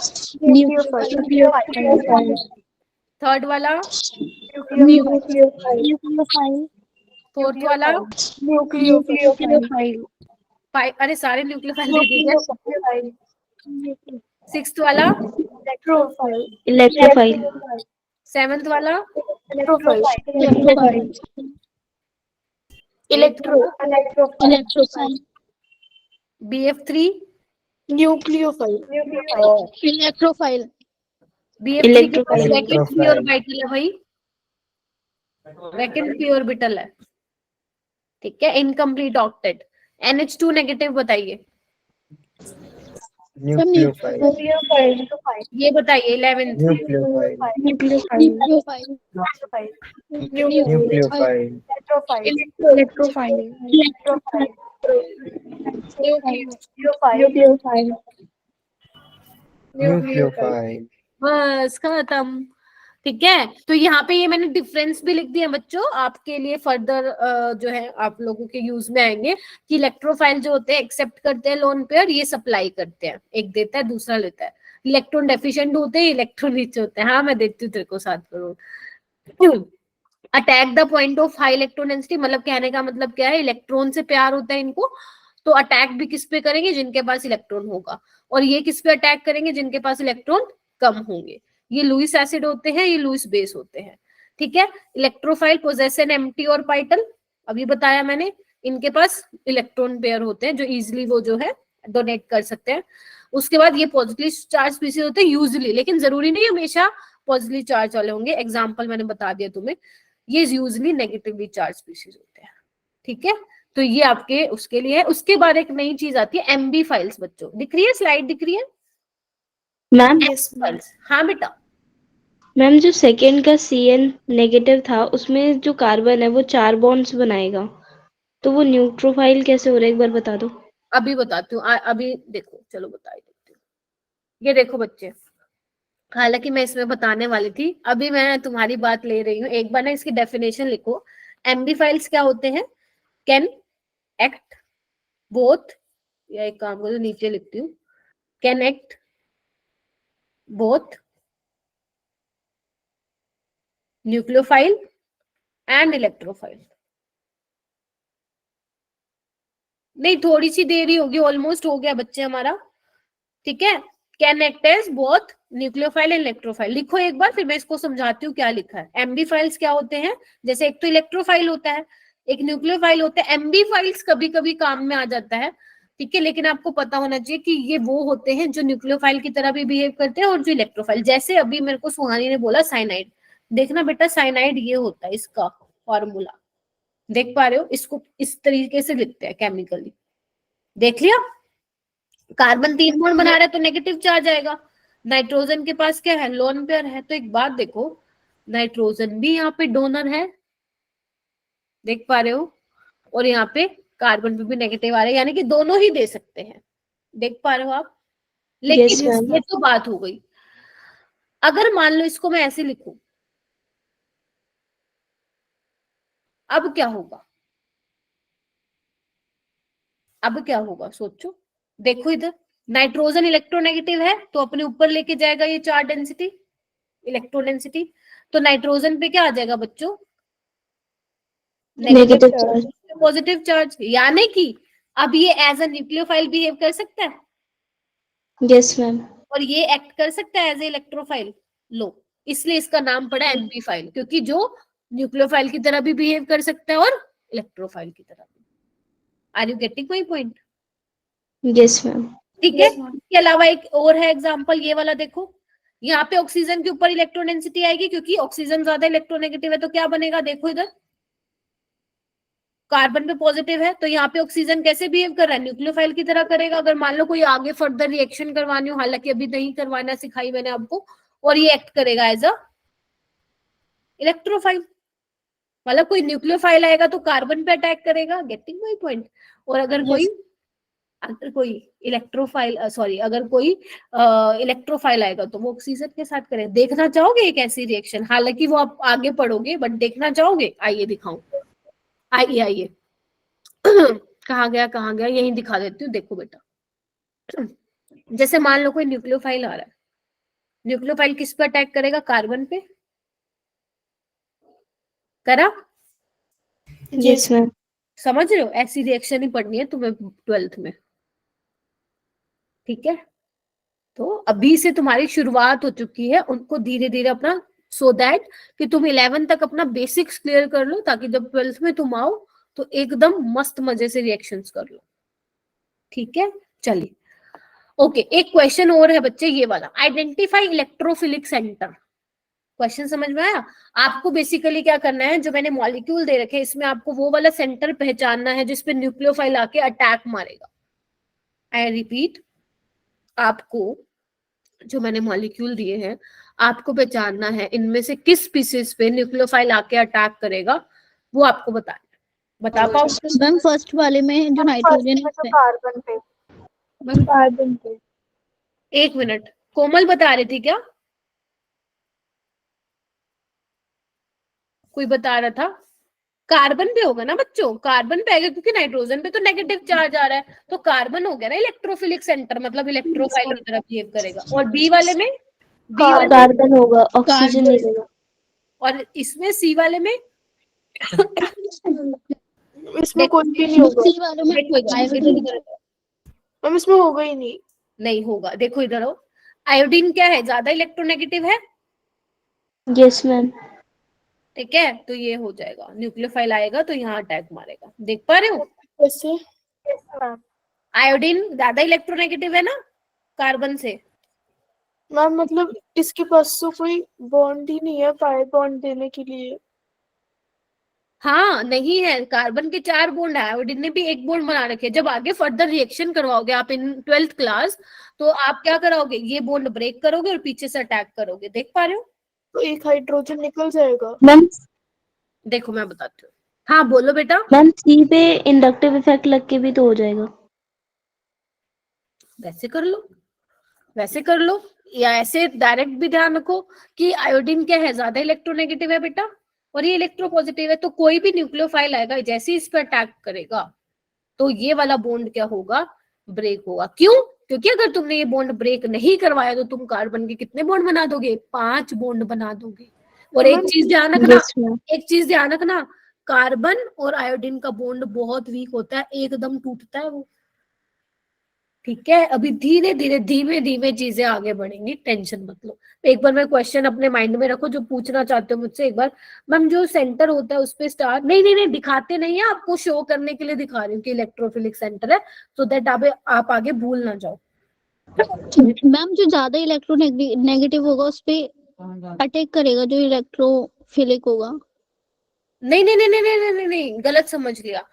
थर्ड वाला? फोर्थ वाला? अरे सारे न्यूक्लियोफाइल दे दीजिए। सिक्स्थ वाला? इलेक्ट्रोफाइल। सेवंथ वाला? इलेक्ट्रोफाइल। BF3? इलेक्ट्रोफाइल। BF3 के पास वैकेंट इलेक्ट्रोफाइल। पी ऑर्बिटल है भाई, वैकेंट पी ऑर्बिटल है, ठीक है। Incomplete octet. NH2 नेगेटिव बताइए, न्यूक्लियोफाइल। ये बताइए 11th। न्यूक्लियोफाइल। न्यूक्लियोफाइल। न्यूक्लियोफाइल। बस खत्म, ठीक है। तो यहाँ पे ये मैंने डिफरेंस भी लिख दिया बच्चों, आपके लिए फर्दर जो है आप लोगों के यूज में आएंगे, कि इलेक्ट्रोफाइल जो होते हैं एक्सेप्ट करते हैं लोन पेयर, ये सप्लाई करते हैं, एक देता है दूसरा लेता है। इलेक्ट्रॉन डेफिशिएंट होते हैं, इलेक्ट्रॉन रिच होते हैं। हाँ मैं देती हूँ तेरे को 7 crore. Attack the point of high electron density, मतलब कहने का मतलब क्या है, इलेक्ट्रॉन से प्यार होता है इनको, तो अटैक भी किस पे करेंगे? जिनके पास इलेक्ट्रॉन होगा। और ये किस पे अटैक करेंगे? जिनके पास इलेक्ट्रॉन कम होंगे। ये लुईस एसिड होते हैं, ये लुईस बेस होते हैं, ठीक है। Electrophile possess an empty orbital, अभी बताया मैंने, इनके पास इलेक्ट्रॉन पेयर होते हैं जो इजिली वो जो है डोनेट कर सकते हैं। उसके बाद ये पॉजिटिवली चार्ज स्पीशीज होते हैं यूजुअली, लेकिन जरूरी नहीं हमेशा पॉजिटिवली चार्ज वाले होंगे, एग्जाम्पल मैंने बता दिया तुम्हें। ये यूजुअली नेगेटिवली चार्ज स्पीशीज होते हैं, ठीक है। तो ये आपके उसके लिए है। उसके बाद एक नई चीज आती है MB फाइल्स। बच्चों दिख रही है स्लाइड, दिख रही है मैम? हाँ बेटा। मैम जो सेकेंड का CN नेगेटिव था उसमें जो कार्बन है वो 4 बॉन्ड्स बनाएगा, तो वो न्यूट्रोफाइल कैसे हो रहा है, एक बार बता दो। अभी बताती हूँ, अभी देखो, चलो बता देती हूँ। ये देखो बच्चे, हालांकि मैं इसमें बताने वाली थी, अभी मैं तुम्हारी बात ले रही हूँ। एक बार ना इसकी डेफिनेशन लिखो। MB फाइल्स क्या होते हैं? कैन एक्ट बोथ, या एक काम करो नीचे लिखती हूँ, can act both nucleophile and electrophile. नहीं थोड़ी सी देरी होगी, ऑलमोस्ट हो गया बच्चे हमारा, ठीक है। Can act as both nucleophile and electrophile. लिखो एक बार, फिर मैं इसको समझाती हूँ क्या लिखा है। MB फाइल्स क्या होते हैं? जैसे एक तो इलेक्ट्रोफाइल होता है, एक न्यूक्लियोफाइल होता है। MB फाइल्स कभी कभी काम में आ जाता है, ठीक है, लेकिन आपको पता होना चाहिए कि ये वो होते हैं जो न्यूक्लियोफाइल की तरह भी बिहेव करते हैं और जो इलेक्ट्रोफाइल। जैसे अभी मेरे को सुहानी ने बोला साइनाइड, देखना बेटा साइनाइड ये होता है, इसका फॉर्मूला देख पा रहे हो, इसको इस तरीके से लिखते हैं केमिकली, देख लिया। कार्बन 3 बॉन्ड बना रहा है तो नेगेटिव चार्ज आएगा। नाइट्रोजन के पास क्या है? लोन पेयर है। तो एक बात देखो, नाइट्रोजन भी यहाँ पे डोनर है, देख पा रहे हो, और यहाँ पे कार्बन पे भी नेगेटिव आ रहा है, यानी कि दोनों ही दे सकते हैं, देख पा रहे हो आप। लेकिन Yes, ये तो बात हो गई। अगर मान लो इसको मैं ऐसे लिखूं, अब क्या होगा? अब क्या होगा सोचो, देखो इधर, नाइट्रोजन इलेक्ट्रोनेगेटिव है तो अपने ऊपर लेके जाएगा ये चार्ज डेंसिटी, इलेक्ट्रॉन डेंसिटी। तो नाइट्रोजन पे क्या आ जाएगा बच्चों? Negative charge. पॉजिटिव चार्ज, यानी कि अब ये एज अ न्यूक्लियोफाइल बिहेव कर सकता है, यस मैम। और ये एक्ट कर सकता है एज ए इलेक्ट्रोफाइल। लो, इसलिए इसका नाम पड़ा MB फाइल, क्योंकि जो न्यूक्लियोफाइल की तरह भी बिहेव कर सकता है और इलेक्ट्रोफाइल की तरह भी। Are you getting my point? Yes ma'am. ठीक है। इसके अलावा एक और है एग्जांपल, ये वाला देखो, यहाँ पे ऑक्सीजन के ऊपर इलेक्ट्रॉन डेंसिटी आएगी, क्योंकि ऑक्सीजन ज्यादा इलेक्ट्रोनेगेटिव है, तो क्या बनेगा देखो इधर, कार्बन पे पॉजिटिव है, तो यहाँ पे ऑक्सीजन कैसे बिहेव कर रहा है, न्यूक्लियोफाइल की तरह करेगा। अगर मान लो कोई आगे फर्दर रिएक्शन करवानी हो, हालांकि अभी नहीं करवाना, सिखाई मैंने आपको, और ये एक्ट करेगा एज अ इलेक्ट्रोफाइल, मतलब कोई न्यूक्लियोफाइल आएगा तो कार्बन पे अटैक करेगा, गेटिंग माय पॉइंट। और अगर कोई इलेक्ट्रोफाइल अगर कोई इलेक्ट्रोफाइल आएगा तो वो ऑक्सीजन के साथ करेगा। देखना चाहोगे एक ऐसी रिएक्शन, हालांकि वो आप आगे पढ़ोगे, बट देखना चाहोगे? आइए दिखाऊं, आइए कहाँ गया, यही दिखा देती हूँ। देखो बेटा, जैसे मान लो कोई न्यूक्लियोफाइल आ रहा है, न्यूक्लियोफाइल किस पे अटैक करेगा, कार्बन पे, करा? Yes ma'am. समझ रहे हो? ऐसी रिएक्शन ही पढ़नी है तुम्हें 12th में, ठीक है। तो अभी से तुम्हारी शुरुआत हो चुकी है, उनको धीरे धीरे अपना, सो दैट कि तुम 11 तक अपना बेसिक्स क्लियर कर लो, ताकि जब 12th में तुम आओ तो एकदम मस्त मजे से रिएक्शंस कर लो, ठीक है। चलिए, ओके, एक क्वेश्चन और है बच्चे, ये वाला, आइडेंटिफाई इलेक्ट्रोफिलिक सेंटर। क्वेश्चन समझ में आया? आपको बेसिकली क्या करना है, जो मैंने मॉलिक्यूल दे रखे, इसमें आपको वो वाला सेंटर पहचानना है जिसपे न्यूक्लियोफाइल आके अटैक मारेगा। आई रिपीट, आपको जो मैंने मॉलिक्यूल दिए हैं, आपको पहचानना है इनमें से किस स्पीसीज पे न्यूक्लियोफाइल आके अटैक करेगा, वो आपको बताना। बता पाओ? मैम फर्स्ट वाले में जो नाइट्रोजन है, कार्बन पे, मैम कार्बन पे। एक मिनट, कोमल बता रही थी क्या? कोई बता रहा था? कार्बन पे होगा ना बच्चों, कार्बन पे आएगा, क्योंकि नाइट्रोजन पे तो नेगेटिव चार्ज आ रहा है, तो कार्बन हो गया ना इलेक्ट्रोफिलिक सेंटर, मतलब इलेक्ट्रोफाइल की तरफ बिहेव करेगा। और बी वाले में, कार्बन होगा, ऑक्सीजन नहीं देगा। और इसमें सी वाले में इसमें कोई भी नहीं होगा सी वाले में मैम, इसमें होगा ही नहीं होगा। देखो इधर हो, आयोडीन क्या है, ज्यादा इलेक्ट्रोनेगेटिव है, यस मैम। ठीक है, तो ये हो जाएगा, न्यूक्लियोफाइल आएगा तो यहाँ अटैक मारेगा। देख पा रहे हो? कैसे? आयोडीन ज्यादा इलेक्ट्रोनेगेटिव है ना कार्बन से। मैम मतलब इसके पास तो कोई बॉन्ड ही नहीं है पाई बॉन्ड देने के लिए। हाँ नहीं है, कार्बन के 4 बॉन्ड है, आयोडीन ने भी 1 बॉन्ड बना रखे। जब आगे फर्दर रिएक्शन करवाओगे आप इन 12th क्लास, तो आप क्या कराओगे, ये बॉन्ड ब्रेक करोगे और पीछे से अटैक करोगे। देख पा रहे हो? तो एक हाइड्रोजन निकल जाएगा। मैम देखो मैं बताती हूँ। हाँ बोलो बेटा। मैम सी पे इंडक्टिव इफेक्ट लग के भी तो हो जाएगा। वैसे कर लो, वैसे कर लो, या ऐसे डायरेक्ट भी ध्यान रखो कि आयोडीन क्या है, ज्यादा इलेक्ट्रोनेगेटिव है बेटा, और ये इलेक्ट्रोपॉजिटिव है, तो कोई भी न्यूक्लियोफाइल आएगा जैसे ही इस पर अटैक करेगा तो ये वाला बॉन्ड क्या होगा, ब्रेक होगा। क्यों? क्योंकि अगर तुमने ये बॉन्ड ब्रेक नहीं करवाया तो तुम कार्बन के कितने बॉन्ड बना दोगे, 5 बॉन्ड बना दोगे। और एक चीज ध्यान रखना, एक चीज ध्यान रखना, कार्बन और आयोडीन का बॉन्ड बहुत वीक होता है, एकदम टूटता है वो, ठीक है। अभी धीरे धीरे धीमे धीमे चीजें आगे बढ़ेंगी, टेंशन मत लो। एक बार मैं क्वेश्चन अपने माइंड में रखो जो पूछना चाहते हो मुझसे एक बार। मैम जो सेंटर होता है उस पे स्टार, नहीं दिखाते नहीं है, आपको शो करने के लिए दिखा रही हूँ कि इलेक्ट्रोफिलिक सेंटर है, सो दैट आप आगे भूल ना जाओ। मैम जो ज्यादा इलेक्ट्रोनेगेटिव होगा उस पे अटैक करेगा, जो इलेक्ट्रोफिलिक होगा। नहीं, गलत समझ लिया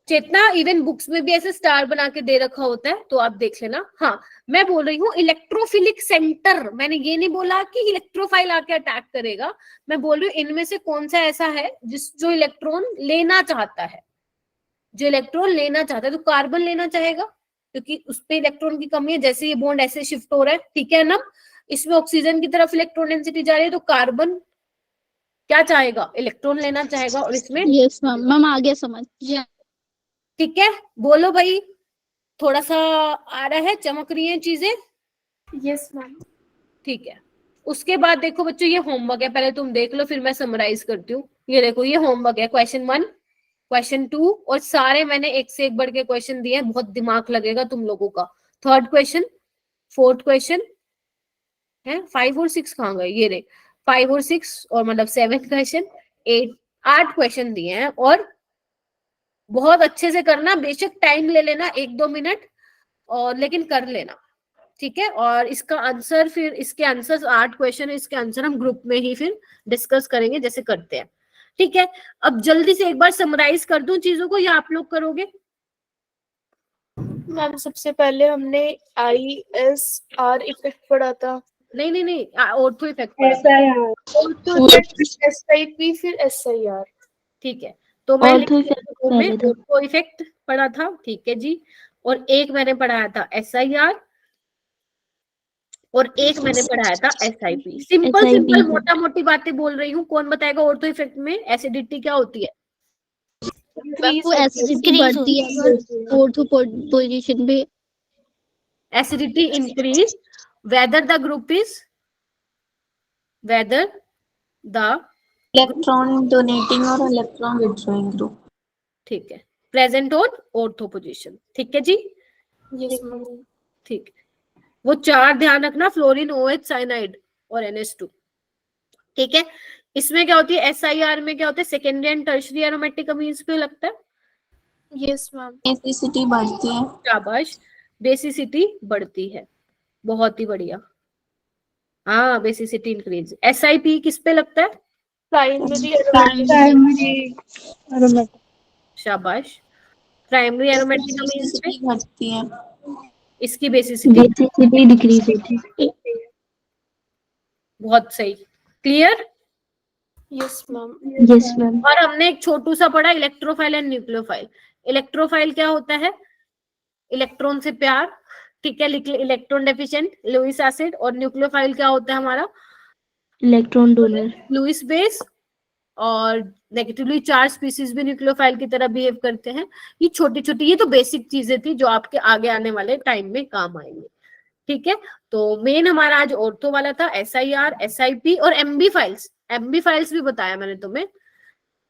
चेतना। इवन बुक्स में भी ऐसे स्टार बना के दे रखा होता है, तो आप देख लेना। हाँ मैं बोल रही हूँ इलेक्ट्रोफिलिक सेंटर, मैंने ये नहीं बोला कि इलेक्ट्रोफाइल आके अटैक करेगा। मैं बोल रही हूँ इनमें से कौन सा ऐसा है जो इलेक्ट्रॉन लेना चाहता है, जो इलेक्ट्रॉन लेना चाहता है, तो कार्बन लेना चाहेगा क्योंकि उस पे इलेक्ट्रॉन की कमी है। जैसे ये बॉन्ड ऐसे शिफ्ट हो रहा है, ठीक है ना, इसमें ऑक्सीजन की तरफ इलेक्ट्रॉन डेंसिटी जा रही है, तो कार्बन क्या चाहेगा, इलेक्ट्रॉन लेना चाहेगा। और इसमें यस मैम आगे समझ, ठीक है, बोलो भाई, थोड़ा सा आ रहा है, चमक रही हैं चीजें? Yes ma'am. ठीक है, उसके बाद देखो बच्चों, ये होमवर्क है, पहले तुम देख लो फिर मैं समराइज करती हूँ। ये देखो, ये होमवर्क है, क्वेश्चन 1, क्वेश्चन 2, और सारे मैंने एक से एक बढ़ के क्वेश्चन दिए हैं, बहुत दिमाग लगेगा तुम लोगों का। 3rd क्वेश्चन, 4th क्वेश्चन है, 5 और 6 कहाँ गए, ये रे 5 और 6, और मतलब 7th क्वेश्चन, 8 क्वेश्चन दिए हैं। और बहुत अच्छे से करना, बेशक टाइम ले लेना 1-2 मिनट, और लेकिन कर लेना, ठीक है। और इसका आंसर फिर, इसके आंसर 8 क्वेश्चन है, इसके आंसर हम ग्रुप में ही फिर डिस्कस करेंगे जैसे करते हैं, ठीक है। अब जल्दी से एक बार समराइज कर दूं चीजों को या आप लोग करोगे? मैम सबसे पहले हमने ISR इफेक्ट पढ़ा था, नहीं, ऑर्थो इफेक्ट पढ़ा, SIP फिर SIR। ठीक है। तो मैं ऑर्थो इफेक्ट पहले था। ऑर्थो इफेक्ट पढ़ा था, ठीक है जी। और एक मैंने पढ़ाया था SIR और एक मैंने पढ़ाया था SIP। सिंपल मोटा मोटी बातें बोल रही हूँ। कौन बताएगा ऑर्थो इफेक्ट में एसिडिटी क्या होती है? वो एसिडिटी बढ़ती है ऑर्थो पोजीशन पे। Acidity increase whether the group is whether the electron donating और इलेक्ट्रॉन विड्रॉइंग ग्रुप। ठीक है, प्रेजेंट ऑन ऑर्थो पोजीशन, ठीक है जी। Yes ma'am. ठीक है, वो 4 ध्यान रखना, फ्लोरीन, OH, साइनाइड और NH2, ठीक है। इसमें क्या होती है, SIR में क्या होता है, secondary and tertiary aromatic amines पे लगता है। Yes ma'am. बेसिसिटी बढ़ती है। शाबाश, बेसिसिटी बढ़ती है, बहुत ही बढ़िया। हाँ, बेसिसिटी इंक्रीज। SIP किस पे लगता है? शाबाश, प्राइमरी एरोमेटिक अमीन्स पे। बेसिसिटी घटती है। इसकी बेसिसिटी डिक्रीज होती है। बहुत सही, clear. Yes ma'am. Yes ma'am. और हमने एक छोटू सा पढ़ा इलेक्ट्रोफाइल एंड न्यूक्लियोफाइल। इलेक्ट्रोफाइल क्या होता है? इलेक्ट्रॉन से प्यार, ठीक है, इलेक्ट्रॉन डेफिशिएंट लुईस एसिड। और न्यूक्लियोफाइल क्या होता है हमारा? Electron donor. लुईस बेस और नेगेटिवली चार्ज स्पीसीज भी न्यूक्लियोफाइल की तरह बिहेव करते हैं। ये छोटी छोटी, ये तो बेसिक चीजें थी जो आपके आगे आने वाले टाइम में काम आएंगे, ठीक है। तो मेन हमारा आज ऑर्थो वाला था, SIR, SIP और MB फाइल्स। MB फाइल्स भी बताया मैंने तुम्हें।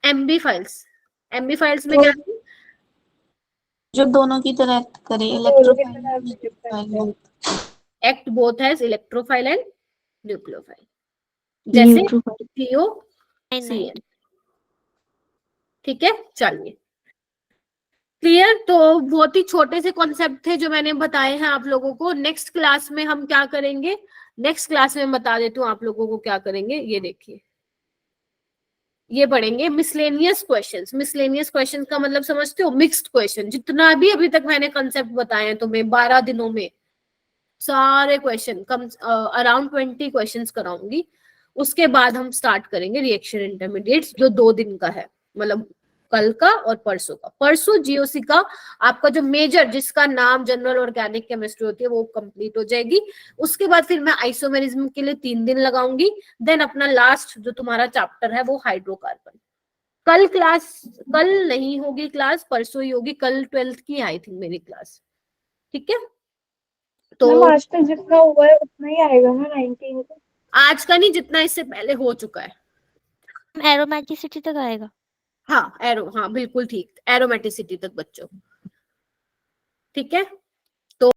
MB फाइल्स में क्या है? जो दोनों की तरह एक्ट करे, electrophile. Act both as electrophile and nucleophile, जैसे COCN, ठीक है। चलिए, क्लियर। तो बहुत ही छोटे से कॉन्सेप्ट थे जो मैंने बताए हैं आप लोगों को। नेक्स्ट क्लास में हम क्या करेंगे, नेक्स्ट क्लास में बता देती हूँ आप लोगों को क्या करेंगे। ये देखिए, ये पढ़ेंगे मिसलेनियस क्वेश्चंस। मिसलेनियस क्वेश्चंस का मतलब समझते हो? Mixed question. जितना भी अभी तक मैंने कंसेप्ट बताए हैं तुम्हें 12 दिनों में, सारे क्वेश्चन कम अराउंड 20 क्वेश्चंस कराऊंगी। उसके बाद हम स्टार्ट करेंगे रिएक्शन इंटरमीडिएट्स, जो 2 दिन का है, मतलब कल का और परसों का। परसों GOC का आपका जो मेजर, जिसका नाम जनरल ऑर्गेनिक केमिस्ट्री होती है, वो कंप्लीट हो जाएगी। उसके बाद फिर मैं आइसोमेरिज्म के लिए 3 दिन लगाऊंगी। देन अपना लास्ट जो तुम्हारा चैप्टर है वो हाइड्रोकार्बन। कल नहीं होगी क्लास, परसों ही होगी। कल 12th की आई थिंक मेरी क्लास, ठीक है। तो आज तक जितना हुआ है उतना ही आएगा ना 19 को? आज का नहीं, जितना इससे पहले हो चुका है। एरोमेटिसिटी तक आएगा। हाँ, हाँ बिल्कुल ठीक, एरोमेटिसिटी तक बच्चों, ठीक है।